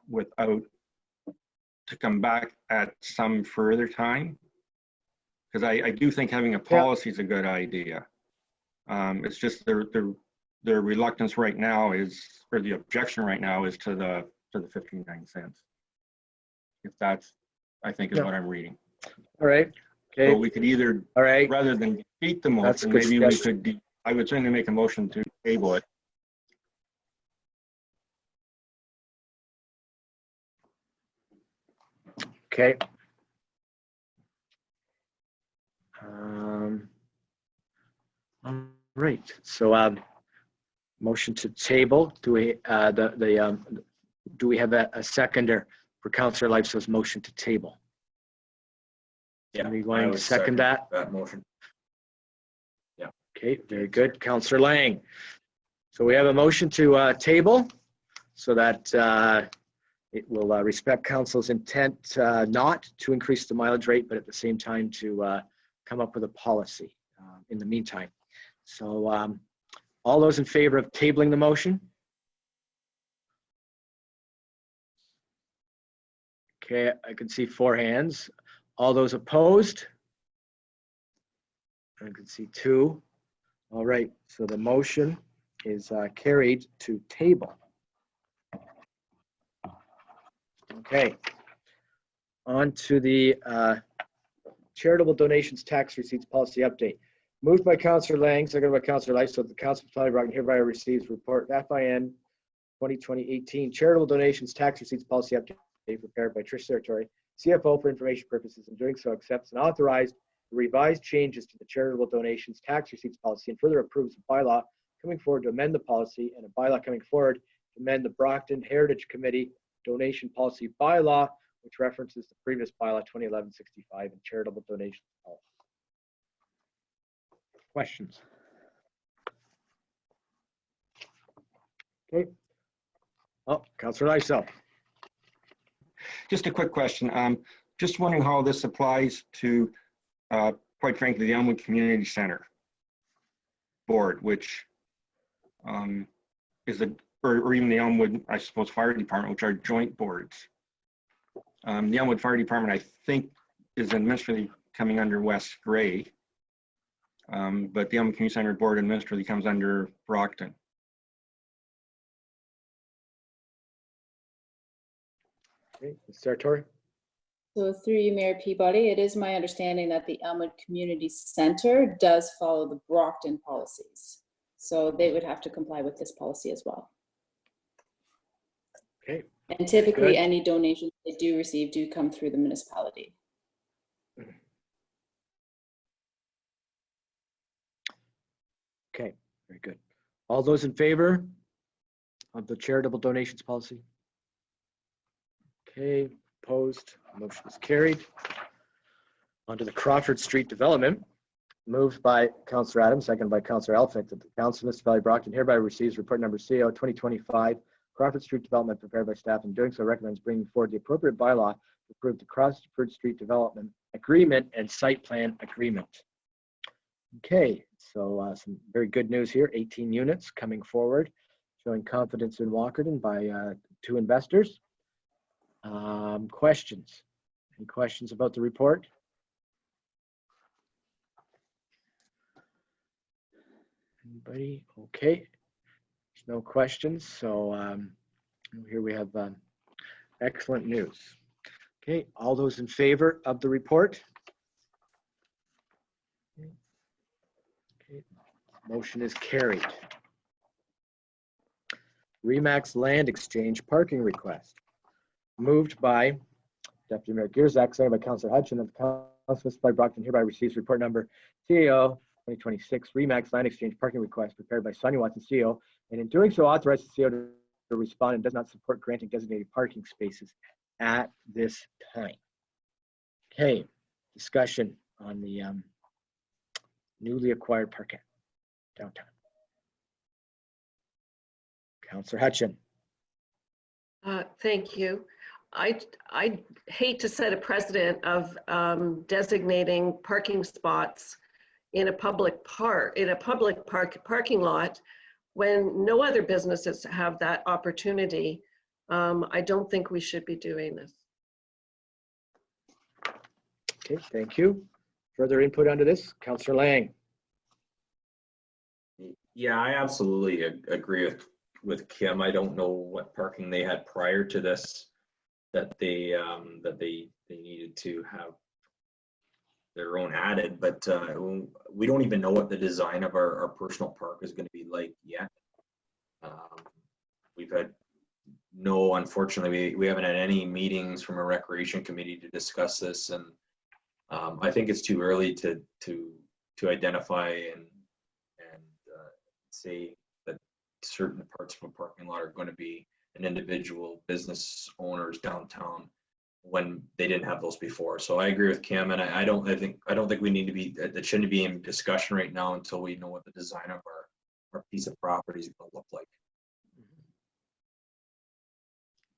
at some further time. Because I do think having a policy is a good idea. It's just their reluctance right now is, or the objection right now is to the 59 cents. If that's, I think, is what I'm reading. All right. Okay. So we could either, rather than defeat the motion, maybe we could, I would certainly make a motion to table it. Okay. All right. So motion to table. Do we do we have a seconder for Councillor Lifestle's motion to table? Yeah, are we going to second that motion? Yeah. Okay, very good. Councillor Lang. So we have a motion to table so that it will respect Council's intent not to increase the mileage rate, but at the same time to come up with a policy in the meantime. So all those in favor of tabling the motion? Okay, I can see 4 hands. All those opposed? I can see 2. All right, so the motion is carried to table. Okay, on to the charitable donations tax receipts policy update. Moved by Councillor Lang, seconded by Councillor Lifestyle, the Council of Brockton hereby receives report FIN 2020-18 charitable donations tax receipts policy update prepared by Trish Territory, CFO, for information purposes, and doing so accepts and authorized the revised changes to the charitable donations tax receipts policy and further approves a bylaw coming forward to amend the policy and a bylaw coming forward to amend the Brockton Heritage Committee donation policy bylaw, which references the previous bylaw 2011-65 and charitable donations policy. Questions? Okay. Oh, Councillor Lifestyle. Just a quick question. Just wondering how this applies to, quite frankly, the Elmwood Community Center board, which is or even the Elmwood, I suppose, Fire Department, which are joint boards. The Elmwood Fire Department, I think, is administratively coming under West Gray, but the Elmwood Community Center board administratively comes under Brockton. Okay, Ms. Sartori. So through you, Mayor Peabody, it is my understanding that the Elmwood Community Center does follow the Brockton policies. So they would have to comply with this policy as well. Okay. And typically any donations they do receive do come through the municipality. Okay, very good. All those in favor of the charitable donations policy? Okay, opposed, motion is carried. On to the Crawford Street development. Moved by Councillor Adams, seconded by Councillor Elphick, that the Council of Municipal Valley Brockton hereby receives report number CO 2025 Crawford Street development prepared by staff, and doing so recommends bringing forward the appropriate bylaw to approve the Crawford Street development agreement and site plan agreement. Okay, so some very good news here. 18 units coming forward, showing confidence in Walkerton by 2 investors. Questions? Any questions about the report? Anybody? Okay. There's no questions. So here we have excellent news. Okay, all those in favor of the report? Okay, motion is carried. Remax Land Exchange parking request. Moved by Deputy Mayor Gierzak, seconded by Councillor Hutchin, that the Council by Brockton hereby receives report number CAO 2026 Remax Land Exchange parking request prepared by Sonia Watson, CEO, and in doing so authorizes the CEO to respond and does not support granting designated parking spaces at this time. Okay, discussion on the newly acquired parking downtown. Councillor Hutchin. Thank you. I hate to set a precedent of designating parking spots in a public parking lot when no other businesses have that opportunity. I don't think we should be doing this. Okay, thank you. Further input onto this, Councillor Lang. Yeah, I absolutely agree with Kim. I don't know what parking they had prior to this that they needed to have their own added, but we don't even know what the design of our personal park is going to be like yet. We've had unfortunately, we haven't had any meetings from a recreation committee to discuss this, and I think it's too early to identify and say that certain parts of a parking lot are going to be an individual business owners downtown when they didn't have those before. So I agree with Kim, and I don't think we need to be, that shouldn't be in discussion right now until we know what the design of our piece of property is going to look like.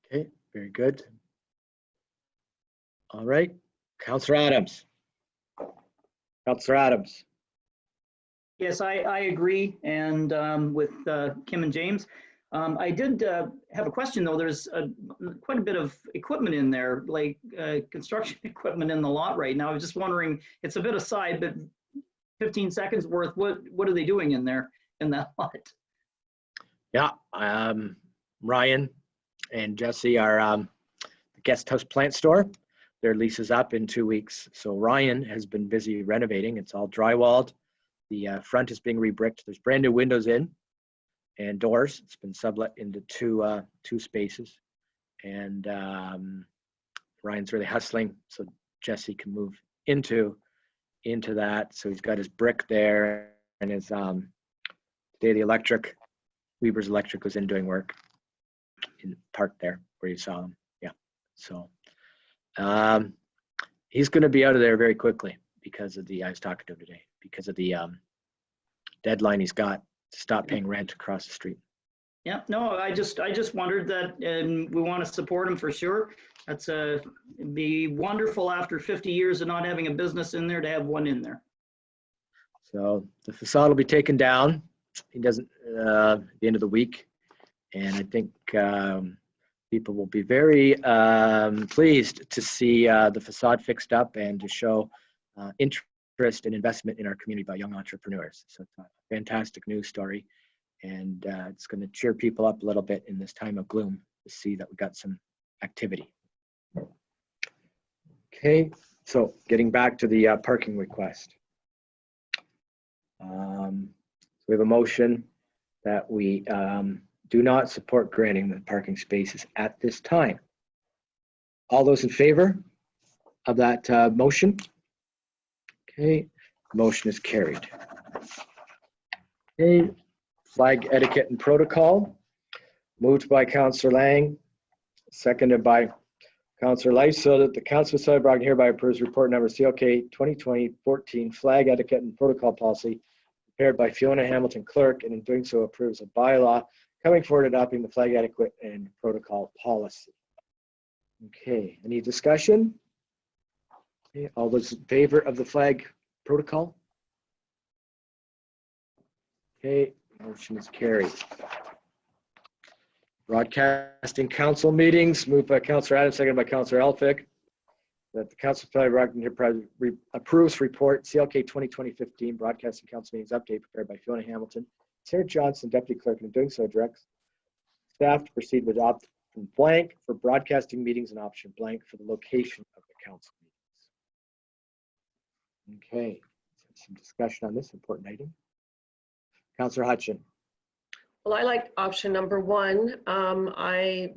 Okay, very good. All right, Councillor Adams. Councillor Adams. Yes, I agree, and with Kim and James. I did have a question though. There's quite a bit of equipment in there, like construction equipment in the lot right now. I was just wondering, it's a bit aside, but 15 seconds worth, what are they doing in there in that lot? Yeah, Ryan and Jesse are the guest house plant store. Their lease is up in 2 weeks. So Ryan has been busy renovating. It's all drywalled. The front is being rebricked. There's brand new windows in and doors. It's been sublet into two spaces. And Ryan's really hustling so Jesse can move into that. So he's got his brick there and his today the electric, Weber's Electric was in doing work in the park there where you saw him. Yeah. So he's going to be out of there very quickly because of I was talking to him today, because of the deadline he's got to stop paying rent across the street. Yeah, no, I just wondered that, and we want to support him for sure. That's it'd be wonderful after 50 years of not having a business in there to have one in there. So the facade will be taken down. He doesn't at the end of the week, and I think people will be very pleased to see the facade fixed up and to show interest and investment in our community by young entrepreneurs. So it's a fantastic news story, and it's going to cheer people up a little bit in this time of gloom to see that we got some activity. Okay, so getting back to the parking request. We have a motion that we do not support granting the parking spaces at this time. All those in favor of that motion? Okay, motion is carried. Okay, flag etiquette and protocol, moved by Councillor Lang, seconded by Councillor Leif, so that the Council of Southern hereby approves report number CLK 2020-14 flag etiquette and protocol policy prepared by Fiona Hamilton Clerk, and in doing so approves a bylaw coming forward adopting the flag etiquette and protocol policy. Okay, any discussion? Okay, all those in favor of the flag protocol? Okay, motion is carried. Broadcasting council meetings, moved by Councillor Adams, seconded by Councillor Elphick. That the Council of Brockton Enterprise approves report CLK 2020-15 Broadcasting Council Meetings Update prepared by Fiona Hamilton. Sarah Johnson, Deputy Clerk, and in doing so directs staff to proceed with option blank for broadcasting meetings and option blank for the location of the council meetings. Okay, some discussion on this important item. Councillor Hutchin. Well, I like option number one. I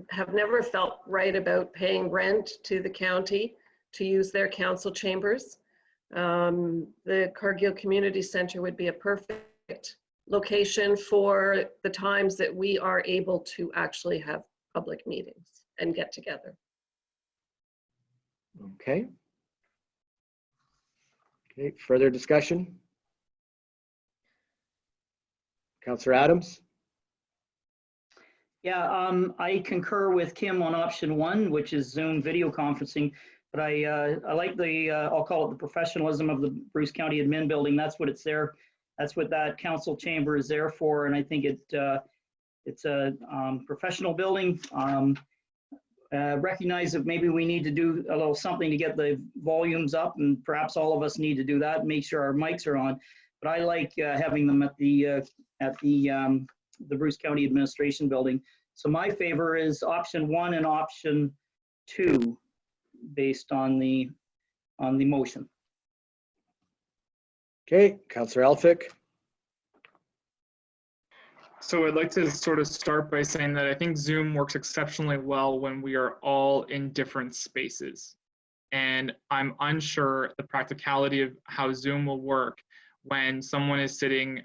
have never felt right about paying rent to the county to use their council chambers. The Cargill Community Center would be a perfect location for the times that we are able to actually have public meetings and get together. Okay. Okay, further discussion? Councillor Adams? Yeah, I concur with Kim on option one, which is Zoom video conferencing. But I like the, I'll call it the professionalism of the Bruce County Admin Building. That's what it's there. That's what that council chamber is there for. And I think it's a professional building. Recognize that maybe we need to do a little something to get the volumes up, and perhaps all of us need to do that, make sure our mics are on. But I like having them at the Bruce County Administration Building. So my favor is option one and option two, based on the motion. Okay, Councillor Elphick. So I'd like to sort of start by saying that I think Zoom works exceptionally well when we are all in different spaces. And I'm unsure the practicality of how Zoom will work when someone is sitting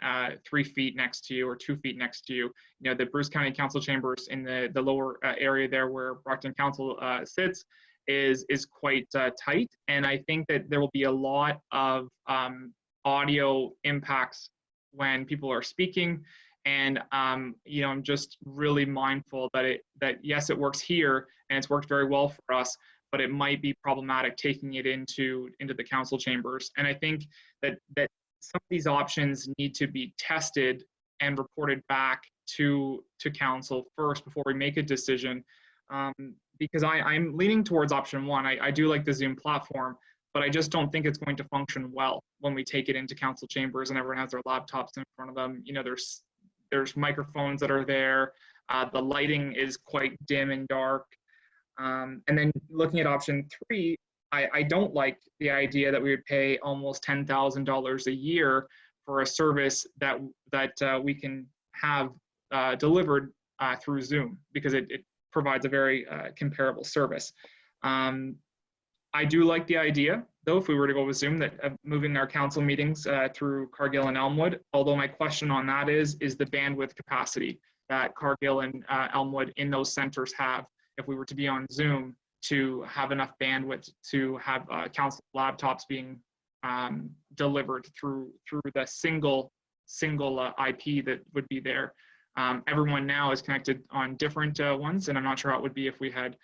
3 feet next to you or 2 feet next to you. You know, the Bruce County Council chambers in the lower area there where Brockton Council sits is quite tight. And I think that there will be a lot of audio impacts when people are speaking. And you know, I'm just really mindful that yes, it works here and it's worked very well for us, but it might be problematic taking it into the council chambers. And I think that some of these options need to be tested and reported back to council first before we make a decision. Because I'm leaning towards option one. I do like the Zoom platform, but I just don't think it's going to function well when we take it into council chambers and everyone has their laptops in front of them. You know, there's microphones that are there. The lighting is quite dim and dark. And then looking at option three, I don't like the idea that we would pay almost $10,000 a year for a service that we can have delivered through Zoom, because it provides a very comparable service. I do like the idea, though, if we were to go with Zoom, that moving our council meetings through Cargill and Elmwood, although my question on that is the bandwidth capacity that Cargill and Elmwood in those centers have, if we were to be on Zoom, to have enough bandwidth to have council laptops being delivered through the single IP that would be there. Everyone now is connected on different ones, and I'm not sure how it would be if we had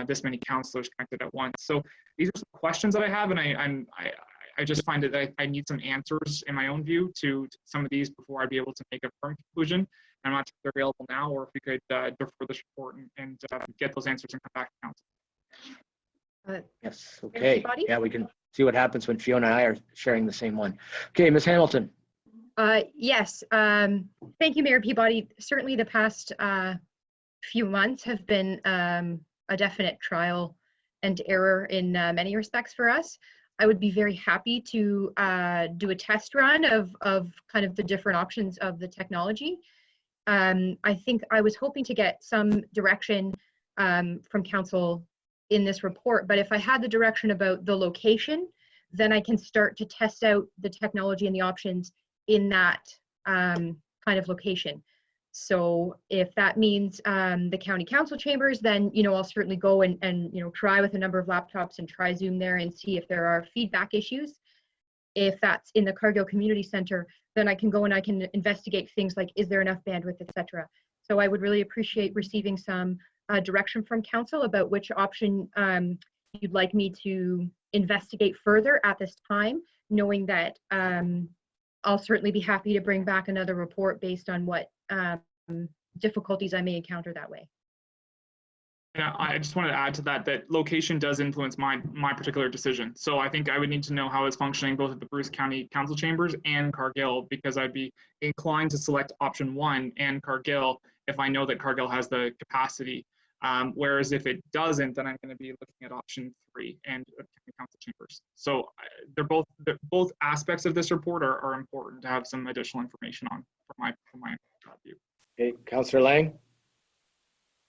this many counselors connected at once. So these are some questions that I have, and I just find that I need some answers in my own view to some of these before I'd be able to make a firm conclusion. I'm not sure if they're available now, or if we could defer this report and get those answers and come back to council. Yes, okay. Yeah, we can see what happens when Fiona and I are sharing the same one. Okay, Ms. Hamilton. Yes, thank you, Mayor Peabody. Certainly the past few months have been a definite trial and error in many respects for us. I would be very happy to do a test run of kind of the different options of the technology. I think I was hoping to get some direction from council in this report, but if I had the direction about the location, then I can start to test out the technology and the options in that kind of location. So if that means the county council chambers, then, you know, I'll certainly go and you know, try with a number of laptops and try Zoom there and see if there are feedback issues. If that's in the Cargill Community Center, then I can go and I can investigate things like, is there enough bandwidth, etc. So I would really appreciate receiving some direction from council about which option you'd like me to investigate further at this time, knowing that I'll certainly be happy to bring back another report based on what difficulties I may encounter that way. Yeah, I just wanted to add to that, that location does influence my particular decision. So I think I would need to know how it's functioning both at the Bruce County Council Chambers and Cargill, because I'd be inclined to select option 1 and Cargill if I know that Cargill has the capacity. Whereas if it doesn't, then I'm going to be looking at option 3 and County Council Chambers. So they're both aspects of this report are important to have some additional information on from my view. Okay, Councillor Lang.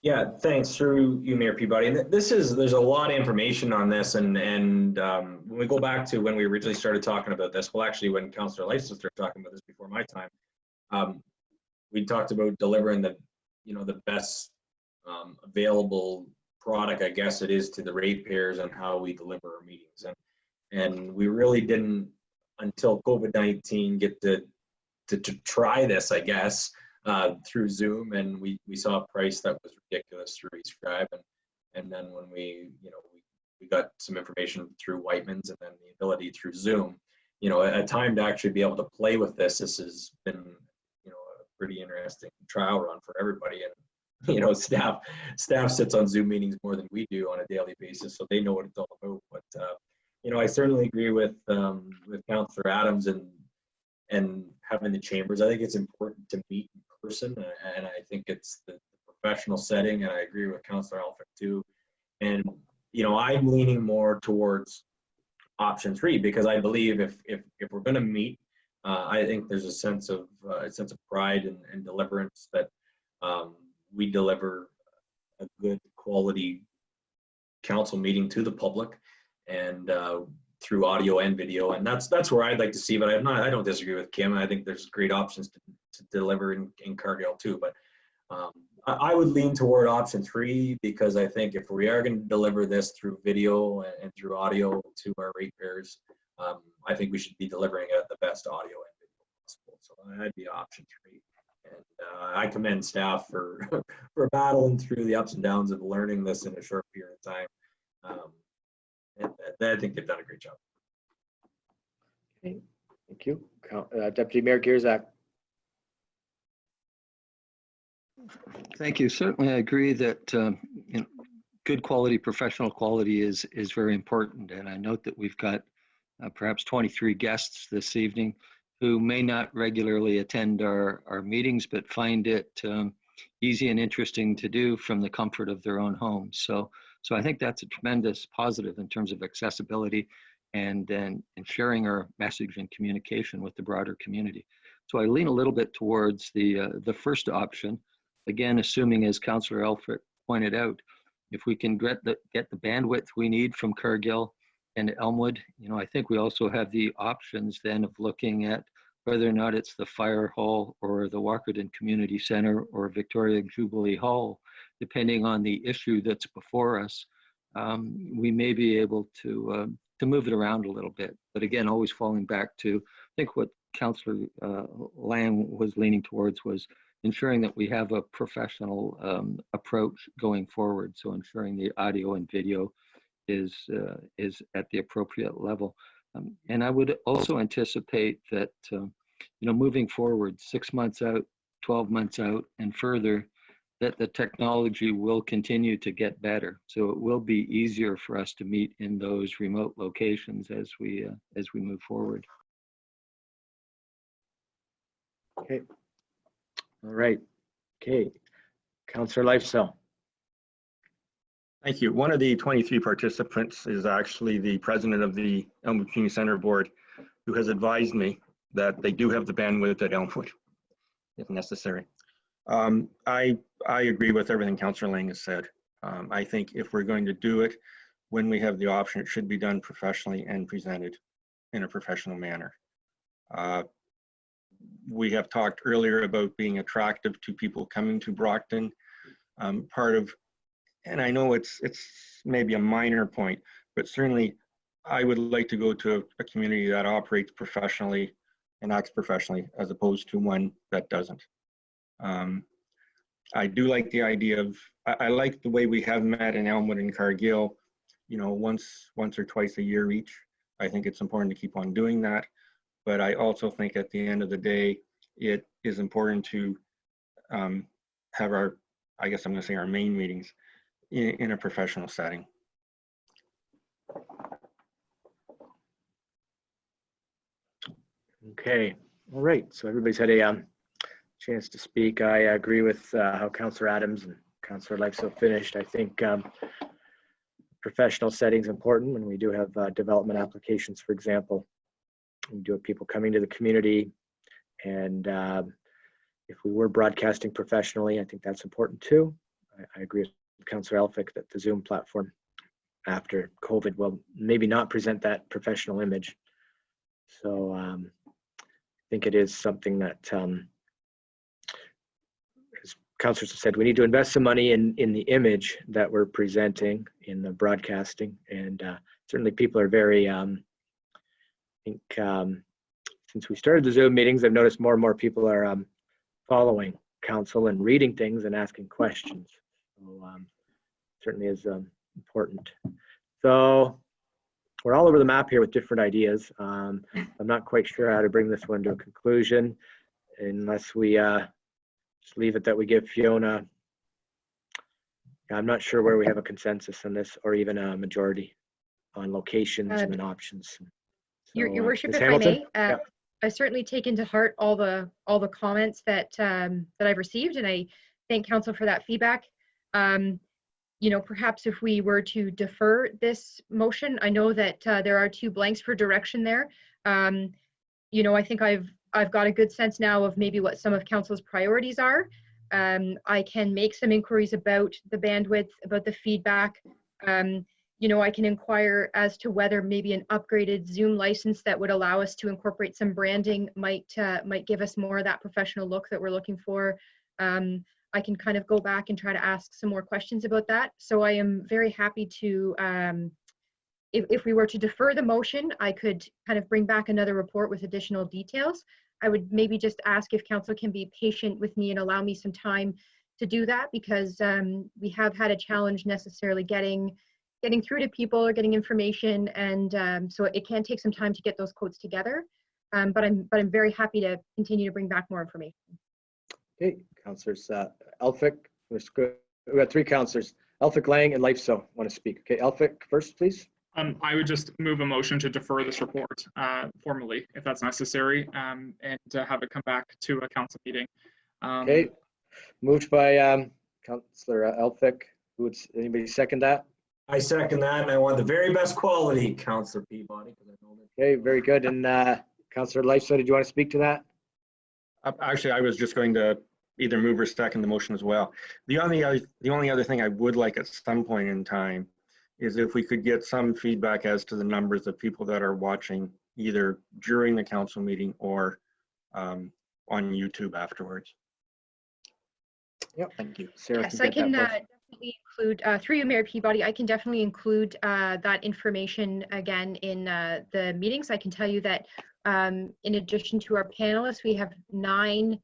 Yeah, thanks through you, Mayor Peabody. And there's a lot of information on this, and when we go back to when we originally started talking about this, well, actually when Councillor Lifestyle started talking about this before my time, we talked about delivering the best available product, I guess it is, to the ratepayers and how we deliver our meetings, and we really didn't until COVID-19 get to try this, I guess. Through Zoom, and we saw a price that was ridiculous through eScribe, and then when we got some information through Whiteman's, and then the ability through Zoom, a time to actually be able to play with this. This has been a pretty interesting trial run for everybody, and staff sits on Zoom meetings more than we do on a daily basis, so they know what it's all about. But I certainly agree with Councillor Adams and having the chambers. I think it's important to meet in person, and I think it's the professional setting, and I agree with Councillor Alford too. And I'm leaning more towards option 3, because I believe if we're going to meet, I think there's a sense of pride and deliverance that we deliver a good quality council meeting to the public, and through audio and video, and that's where I'd like to see. But I don't disagree with Kim. I think there's great options to deliver in Cargill too. But I would lean toward option 3, because I think if we are going to deliver this through video and through audio to our ratepayers, I think we should be delivering it at the best audio and video possible. So that'd be option 3. And I commend staff for battling through the ups and downs of learning this in a short period of time. I think they've done a great job. Okay, thank you. Deputy Mayor Gierzak. Thank you. Certainly, I agree that good quality, professional quality is very important. And I note that we've got perhaps 23 guests this evening who may not regularly attend our meetings, but find it easy and interesting to do from the comfort of their own homes. So I think that's a tremendous positive in terms of accessibility and then sharing our message and communication with the broader community. So I lean a little bit towards the first option, again, assuming, as Councillor Elfrich pointed out, if we can get the bandwidth we need from Cargill and Elmwood, I think we also have the options then of looking at whether or not it's the Fire Hall or the Walkerton Community Center or Victoria Jubilee Hall, depending on the issue that's before us. We may be able to move it around a little bit, but again, always falling back to, I think what Councillor Lang was leaning towards was ensuring that we have a professional approach going forward. So ensuring the audio and video is at the appropriate level. And I would also anticipate that, moving forward 6 months out, 12 months out and further, that the technology will continue to get better. So it will be easier for us to meet in those remote locations as we move forward. Okay. All right. Okay. Councillor Lifestyle. Thank you. One of the 23 participants is actually the president of the Elmwood Community Center Board, who has advised me that they do have the bandwidth at Elmwood, if necessary. I agree with everything Councillor Lang has said. I think if we're going to do it, when we have the option, it should be done professionally and presented in a professional manner. We have talked earlier about being attractive to people coming to Brockton. And I know it's maybe a minor point, but certainly I would like to go to a community that operates professionally and acts professionally as opposed to one that doesn't. I do like the idea of, I like the way we have met in Elmwood and Cargill, once or twice a year each. I think it's important to keep on doing that. But I also think at the end of the day, it is important to have our, I guess I'm going to say our main meetings in a professional setting. Okay, all right. So everybody's had a chance to speak. I agree with how Councillor Adams and Councillor Lifeso finished. I think professional setting is important when we do have development applications, for example. We do have people coming to the community, and if we were broadcasting professionally, I think that's important too. I agree with Councillor Elphick that the Zoom platform after COVID will maybe not present that professional image. So I think it is something that, as councillors have said, we need to invest some money in the image that we're presenting in the broadcasting. And certainly people are very, I think since we started the Zoom meetings, I've noticed more and more people are following council and reading things and asking questions. So certainly is important. So we're all over the map here with different ideas. I'm not quite sure how to bring this one to a conclusion unless we just leave it that we give Fiona. I'm not sure where we have a consensus on this or even a majority on locations and options. So, Your Worship, Ms. if Hamilton? I may, Yeah. I certainly taken to heart all the comments that that I've received, and I thank council for that feedback. Perhaps if we were to defer this motion, I know that there are 2 blanks for direction there. I think I've got a good sense now of maybe what some of council's priorities are. I can make some inquiries about the bandwidth, about the feedback. I can inquire as to whether maybe an upgraded Zoom license that would allow us to incorporate some branding might give us more of that professional look that we're looking for. I can kind of go back and try to ask some more questions about that. So I am very happy to, if we were to defer the motion, I could kind of bring back another report with additional details. I would maybe just ask if council can be patient with me and allow me some time to do that, because we have had a challenge necessarily getting through to people or getting information, and so it can take some time to get those quotes together. But I'm very happy to continue to bring back more information. Okay, councillors Elphick, we got 3 councillors, Elphick, Lang, and Lifeso want to speak. Okay, Elphick first, please. I would just move a motion to defer this report formally, if that's necessary, and to have it come back to a council meeting. Okay, moved by Councillor Elphick. Would anybody second that? I second that, and I want the very best quality, Councillor Peabody. Okay, very good. And Councillor Lifeso, did you want to speak to that? Actually, I was just going to either move or second the motion as well. The only other thing I would like at some point in time is if we could get some feedback as to the numbers of people that are watching either during the council meeting or on YouTube afterwards. Yep, thank you. Sarah, Yes, I can definitely include, through you, Mayor Peabody, I can definitely include that information again in the meetings. I can tell you that in addition to our panelists, we have 9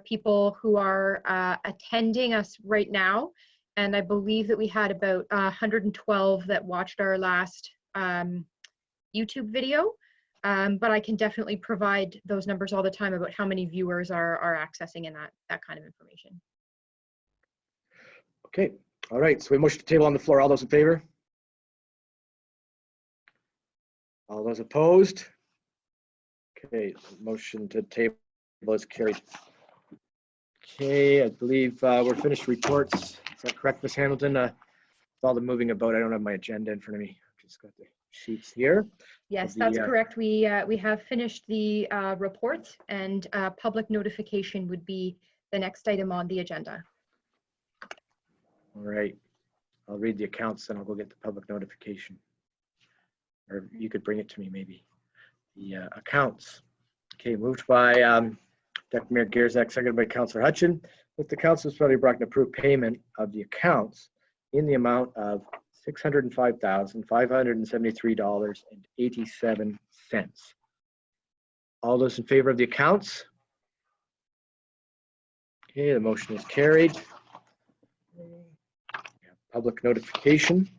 people who are attending us right now. And I believe that we had about 112 that watched our last YouTube video. But I can definitely provide those numbers all the time about how many viewers are accessing and that kind of information. Okay, all right, so we motion to table on the floor. All those in favor? All those opposed? Okay, motion to table is carried. Okay, I believe we're finished reports. Is that correct, Ms. Hamilton? With all the moving about, I don't have my agenda in front of me. I've just got the sheets here. Yes, that's correct. We have finished the reports, and public notification would be the next item on the agenda. All right, I'll read the accounts and I'll go get the public notification. Or you could bring it to me maybe. The accounts. Okay, moved by Deputy Mayor Gierzak, seconded by Councillor Hutchin. With the council's probably brought an approved payment of the accounts in the amount of $605,573.87. All those in favor of the accounts? Okay, the motion is carried. Public notification.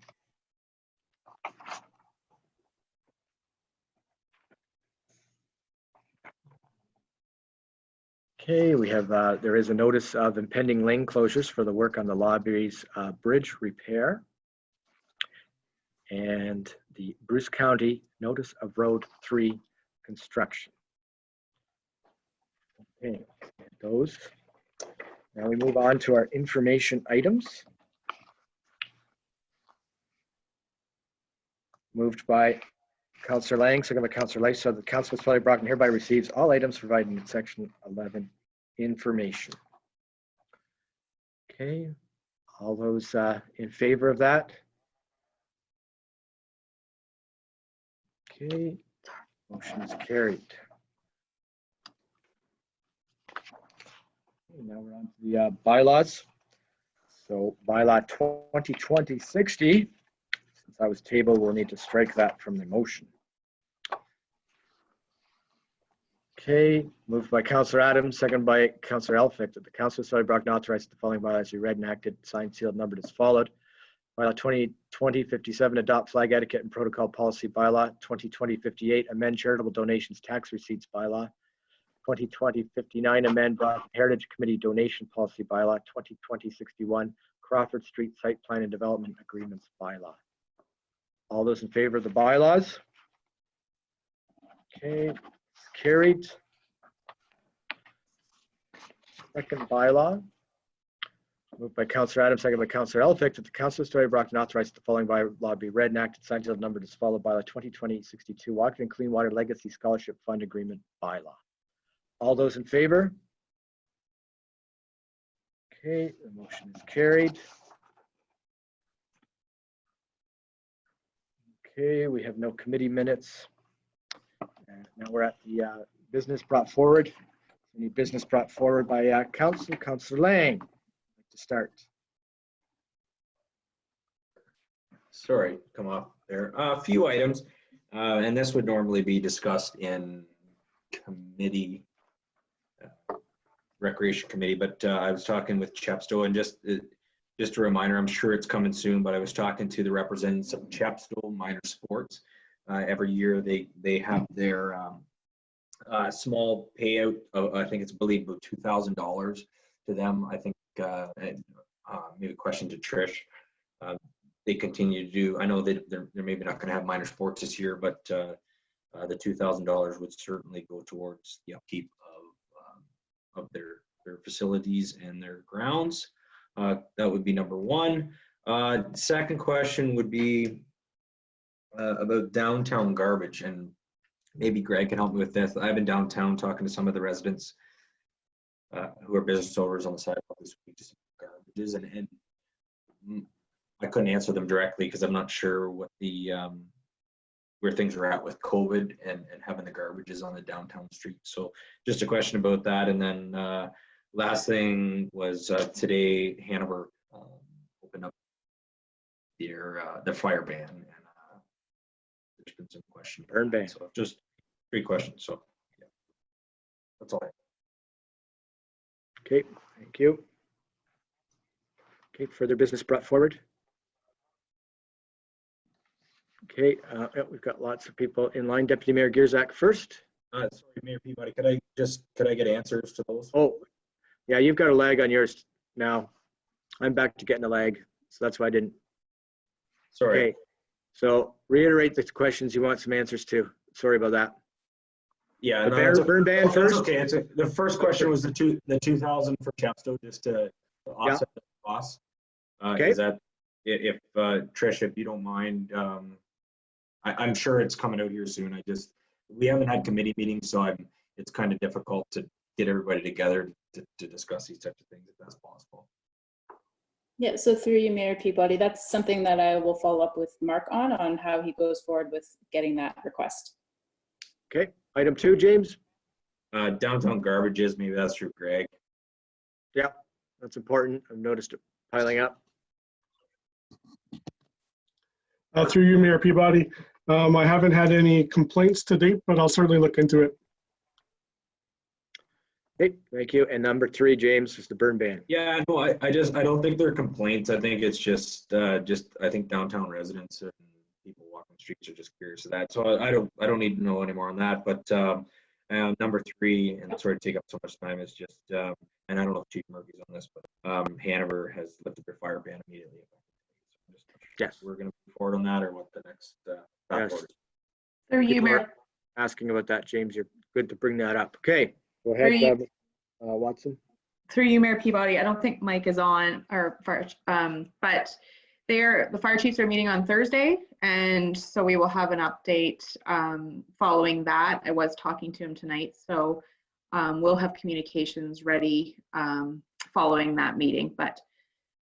Okay, we have, there is a notice of impending lane closures for the work on the Lobby's bridge repair. And the Bruce County notice of Road 3 construction. Okay, those. Now we move on to our information items. Moved by Councillor Lang, second by Councillor Leif, so the Council of Municipality Brockton hereby receives all items provided in section 11 information. Okay, all those in favor of that? Okay, motion is carried. Okay, now we're on to the bylaws. So bylaw 2020-60, since I was tabled, we'll need to strike that from the motion. Okay, moved by Councillor Adams, second by Councillor Elphick, that the Council of Municipality Brockton authorizes the following bylaws be read and acted, signed, sealed, numbered as followed. Bylaw 2020-57, adopt flag etiquette and protocol policy. Bylaw 2020-58, amend charitable donations tax receipts. Bylaw 2020-59, amend Brockton Heritage Committee donation policy. Bylaw 2020-61, Crawford Street site plan and development agreements. Bylaw. All those in favor of the bylaws? Okay, carried. Second bylaw. Moved by Councillor Adams, second by Councillor Elphick, that the Council of Municipality Brockton authorizes the following bylaw be read and acted, signed, sealed, numbered as followed. Bylaw 2020-62, Washington Clean Water Legacy Scholarship Fund Agreement. Bylaw. All those in favor? Okay, the motion is carried. Okay, we have no committee minutes. And now we're at the business brought forward. Any business brought forward by Council? Councillor Lang, to start. Sorry, come off there. A few items, and this would normally be discussed in committee, recreation committee, but I was talking with Chepstow, and just a reminder, I'm sure it's coming soon, but I was talking to the representatives of Chepstow Minor Sports. Every year they have their small payout of, I think it's believed about $2,000 to them. I think maybe a question to Trish. They continue to do, I know that they're maybe not going to have minor sports this year, but the $2,000 would certainly go towards the upkeep of their facilities and their grounds. That would be number one. Second question would be about downtown garbage, and maybe Greg can help me with this. I've been downtown talking to some of the residents who are business owners on the sidewalk this week, just garbages, and I couldn't answer them directly because I'm not sure what the where things are at with COVID and having the garbages on the downtown street. So just a question about that. And then last thing was today Hanover opened up their fire ban, and there's been some questions. Burn ban. So just 3 questions. So yeah, that's all. Okay, thank you. Okay, further business brought forward. Okay, we've got lots of people in line. Deputy Mayor Gierzak first. Sorry, Mayor Peabody, could I get answers to those? Oh, yeah, you've got a lag on yours now. I'm back to getting a lag, so that's why I didn't. Sorry. Okay, so reiterate the questions you want some answers to. Sorry about that. Yeah, the burn ban first. Okay, the first question was the 2,000 for Chepstow, just to offset the cost. Okay. Is that if Trish, if you don't mind, I'm sure it's coming out here soon. We haven't had committee meetings, so it's kind of difficult to get everybody together to discuss these types of things if that's possible. Yeah, so through you, Mayor Peabody, that's something that I will follow up with Mark on how he goes forward with getting that request. Okay, item 2, James. Downtown garbages, maybe that's through Greg. Yeah, that's important. I've noticed it piling up. Through you, Mayor Peabody. I haven't had any complaints to date, but I'll certainly look into it. Okay, thank you. And number 3, James, is the burn ban. Yeah, no, I don't think they're complaints. I think it's just I think downtown residents and people walking the streets are just curious of that. So I don't need to know any more on that. But Number 3, and sorry to take up so much time, is just, and I don't know if Chief Murphy's on this, but Hanover has lifted their fire ban immediately. Yes. We're going to move forward on that, or what the next Yes. orders. Through you, People Mayor. are asking about that, James. You're good to bring that up. Okay, go Through ahead, you. Watson. Through you, Mayor Peabody. I don't think Mike is on, or fire, but the fire chiefs are meeting on Thursday, and so we will have an update following that. I was talking to him tonight, so we'll have communications ready following that meeting. But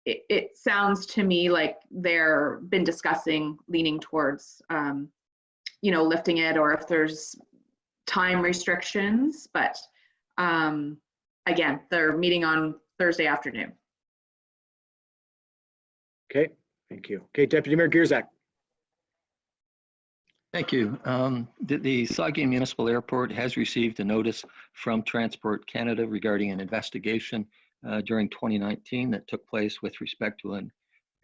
it sounds to me like they're been discussing leaning towards, lifting it, or if there's time restrictions. But again, they're meeting on Thursday afternoon. Okay, thank you. Okay, Deputy Mayor Gierzak. Thank you. The Saugeen Municipal Airport has received a notice from Transport Canada regarding an investigation during 2019 that took place with respect to an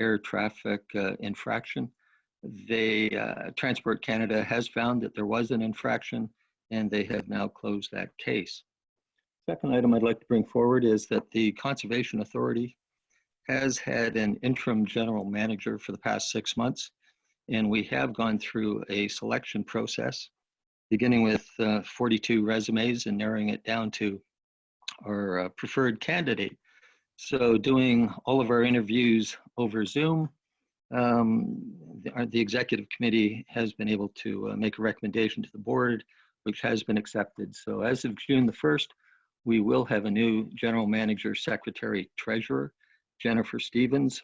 air traffic infraction. Transport Canada has found that there was an infraction, and they have now closed that case. Second item I'd like to bring forward is that the Conservation Authority has had an interim general manager for the past 6 months, and we have gone through a selection process, beginning with 42 resumes and narrowing it down to our preferred candidate. So doing all of our interviews over Zoom, the executive committee has been able to make a recommendation to the board, which has been accepted. So as of June the 1st, we will have a new general manager, secretary, treasurer, Jennifer Stevens,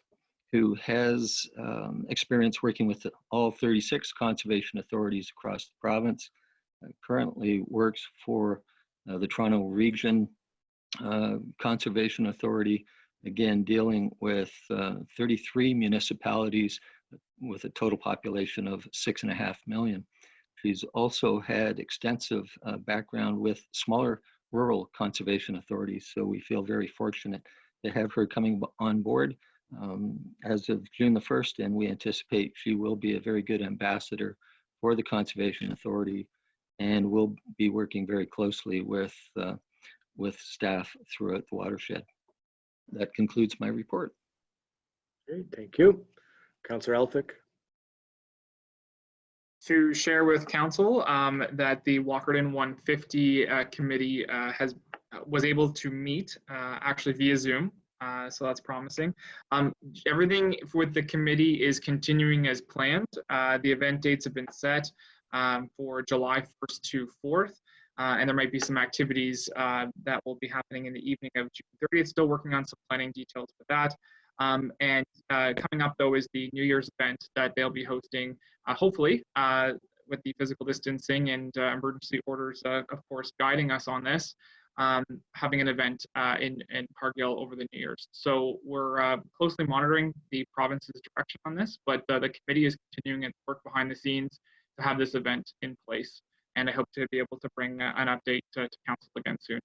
who has experience working with all 36 conservation authorities across the province. Currently works for the Toronto Region Conservation Authority, again dealing with 33 municipalities with a total population of 6.5 million. She's also had extensive background with smaller rural conservation authorities, so we feel very fortunate to have her coming on board as of June the 1st, and we anticipate she will be a very good ambassador for the Conservation Authority, and will be working very closely with staff throughout the watershed. That concludes my report. Okay, thank you. Councillor Elphick. To share with council that the Walkerton 150 committee was able to meet actually via Zoom. So that's promising. Everything with the committee is continuing as planned. The event dates have been set for July 1st to 4th. And there might be some activities that will be happening in the evening of June 30th. Still working on some planning details for that. And coming up, though, is the New Year's event that they'll be hosting, hopefully, with the physical distancing and emergency orders, of course, guiding us on this, having an event in Cargill over the New Year's. So we're closely monitoring the province's direction on this, but the committee is continuing its work behind the scenes to have this event in place. And I hope to be able to bring an update to council again soon.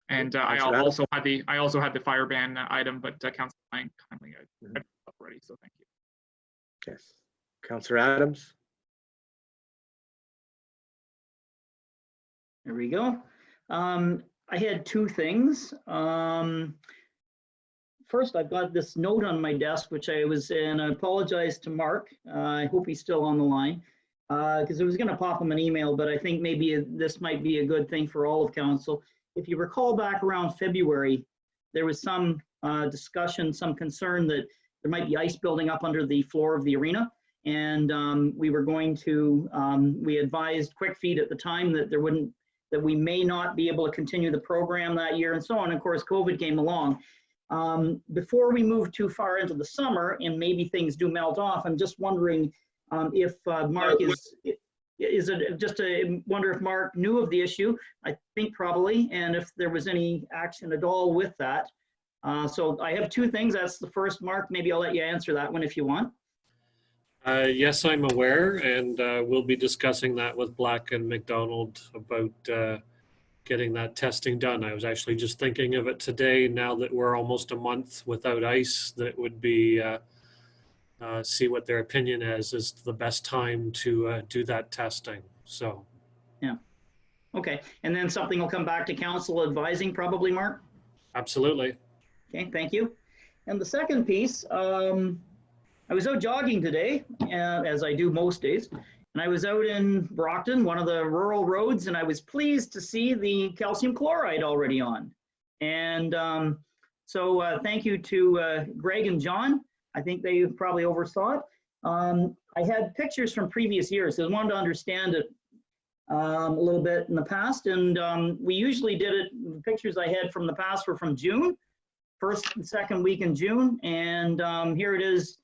And I also had the fire ban item, but council kindly read it already, so thank you. Yes, Councillor Adams. There we go. I had two things. First, I've got this note on my desk, which I apologize to Mark. I hope he's still on the line, because I was going to pop him an email, but I think maybe this might be a good thing for all of council. If you recall back around February, there was some discussion, some concern that there might be ice building up under the floor of the arena. And we were going to, we advised Quick Feet at the time that we may not be able to continue the program that year and so on. Of course, COVID came along. Before we move too far into the summer and maybe things do melt off, I'm just wondering if Mark wonder if Mark knew of the issue. I think probably, and if there was any action at all with that. So I have two things. That's the first. Mark, maybe I'll let you answer that one if you want. Yes, I'm aware, and we'll be discussing that with Black and McDonald about getting that testing done. I was actually just thinking of it today, now that we're almost a month without ice, that would be see what their opinion is the best time to do that testing. So yeah, Okay, and then something will come back to council advising probably, Mark? Absolutely. Okay, thank you. And the second piece, I was out jogging today, as I do most days, and I was out in Brockton, one of the rural roads, and I was pleased to see the calcium chloride already on. And so thank you to Greg and John. I think they probably oversaw it. I had pictures from previous years, so I wanted to understand it a little bit in the past, and we usually did it, the pictures I had from the past were from June, first and second week in June, and here it is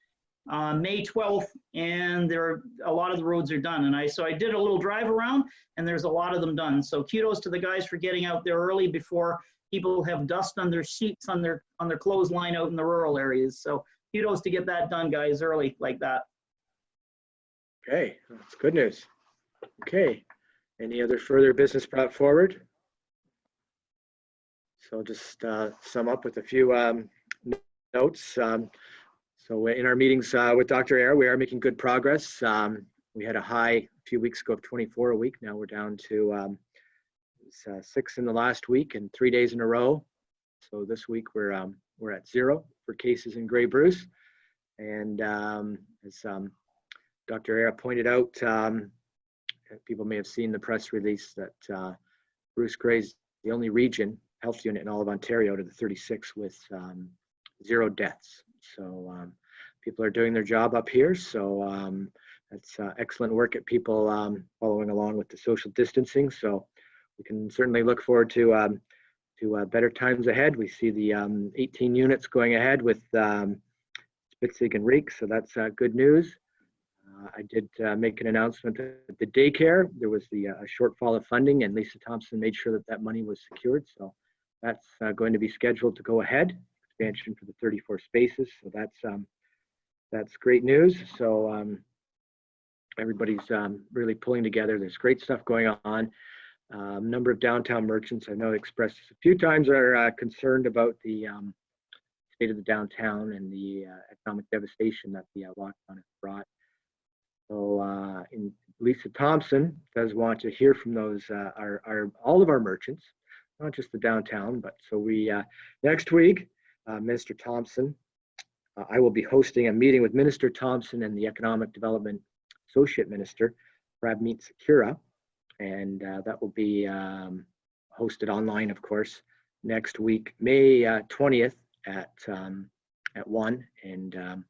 May 12th, and a lot of the roads are done. And so I did a little drive around, and there's a lot of them done. So kudos to the guys for getting out there early before people have dust on their sheets on their clothesline out in the rural areas. So kudos to get that done, guys, early like that. Okay, that's good news. Okay, any other further business brought forward? So just sum up with a few notes. So in our meetings with Dr. Ayer, we are making good progress. We had a high a few weeks ago of 24 a week. Now we're down to 6 in the last week and 3 days in a row. So this week we're at 0 for cases in Grey Bruce. And as Dr. Ayer pointed out, people may have seen the press release that Bruce Grey is the only region health unit in all of Ontario to the 36 with 0 deaths. So people are doing their job up here. So that's excellent work at people following along with the social distancing. So we can certainly look forward to better times ahead. We see the 18 units going ahead with Spitzig and Reek. So that's good news. I did make an announcement at the daycare. There was a shortfall of funding, and Lisa Thompson made sure that that money was secured. So that's going to be scheduled to go ahead. Expansion for the 34 spaces. So that's great news. So everybody's really pulling together. There's great stuff going on. Number of downtown merchants I know expressed a few times are concerned about the state of the downtown and the economic devastation that the lockdown has brought. So Lisa Thompson does want to hear from those all of our merchants, not just the downtown, but so we next week, Minister Thompson, I will be hosting a meeting with Minister Thompson and the Economic Development Associate Minister, Prabmeet Sakura, and that will be hosted online, of course, next week, May 20th at 1, and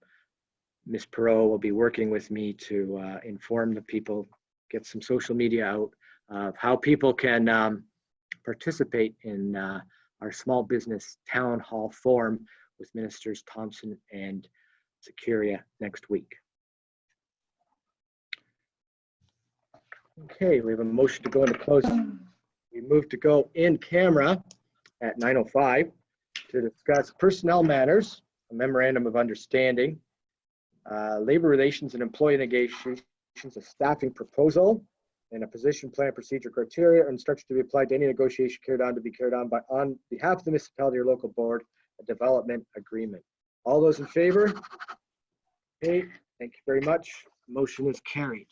Ms. Perot will be working with me to inform the people, get some social media out of how people can participate in our small business town hall forum with Ministers Thompson and Securia next week. Okay, we have a motion to go into closed. We move to go in camera at 9:05 to discuss personnel matters, a memorandum of understanding, labor relations and employee negotiations, a staffing proposal, and a position plan procedure criteria or instruction to be applied to any negotiation carried on on behalf of the municipality or local board, a development agreement. All those in favor? Okay, thank you very much. Motion is carried.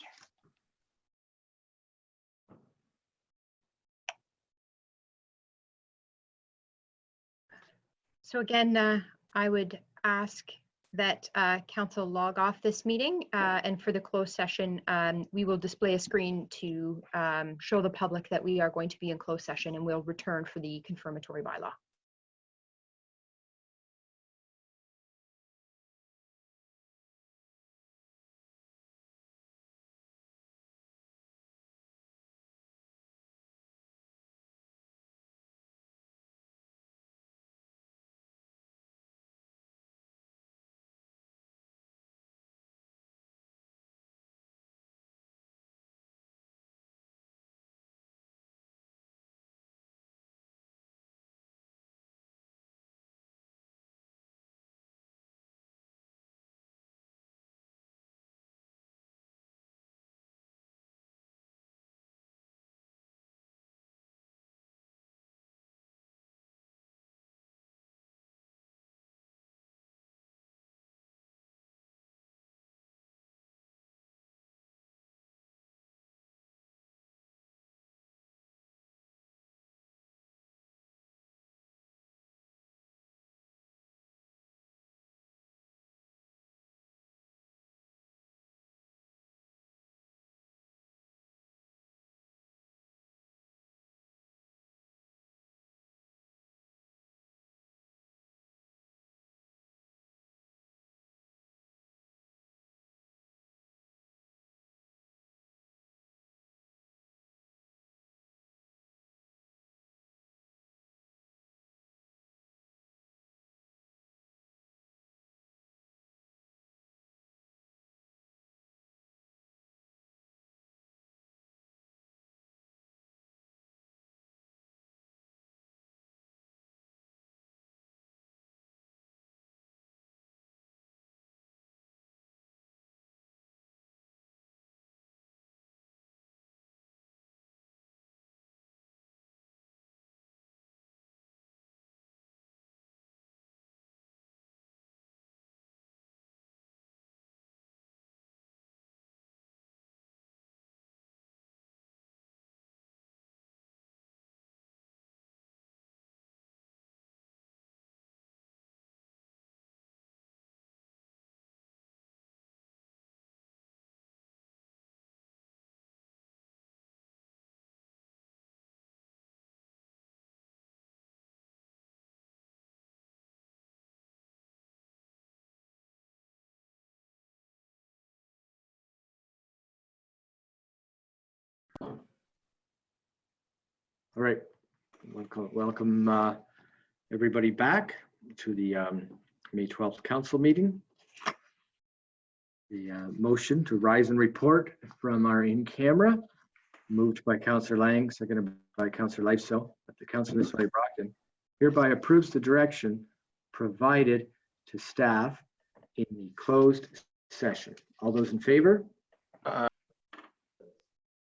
So again, I would ask that council log off this meeting, and for the closed session, we will display a screen to show the public that we are going to be in closed session, and we'll return for the confirmatory bylaw. All right. Welcome everybody back to the May 12th council meeting. The motion to rise and report from our in-camera, moved by Councillor Lang, seconded by Councillor Lifeso, that the Council of the Municipality of Brockton hereby approves the direction provided to staff in the closed session. All those in favor?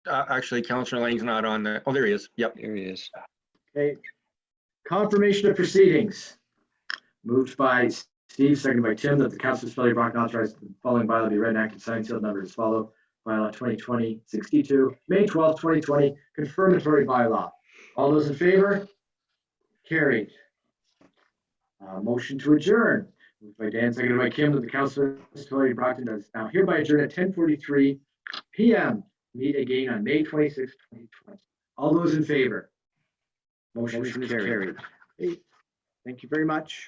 Actually, Councillor Lang's not on there. Oh, there he is. Yep. There he is. Okay. Confirmation of proceedings. Moved by Steve, seconded by Tim, that the Council of the Municipality of Brockton authorized the following bylaw be read and acted, signed, sealed, numbered as follow. Bylaw 2020-62, May 12th, 2020, confirmatory bylaw. All those in favor? Carried. Motion to adjourn. Moved by Dan, seconded by Kim, that the Council of the Municipality of Brockton does now hereby adjourn at 10:43 p.m. Meet again on May 26th, 2020. All those in favor? Motion is carried. Hey, thank you very much.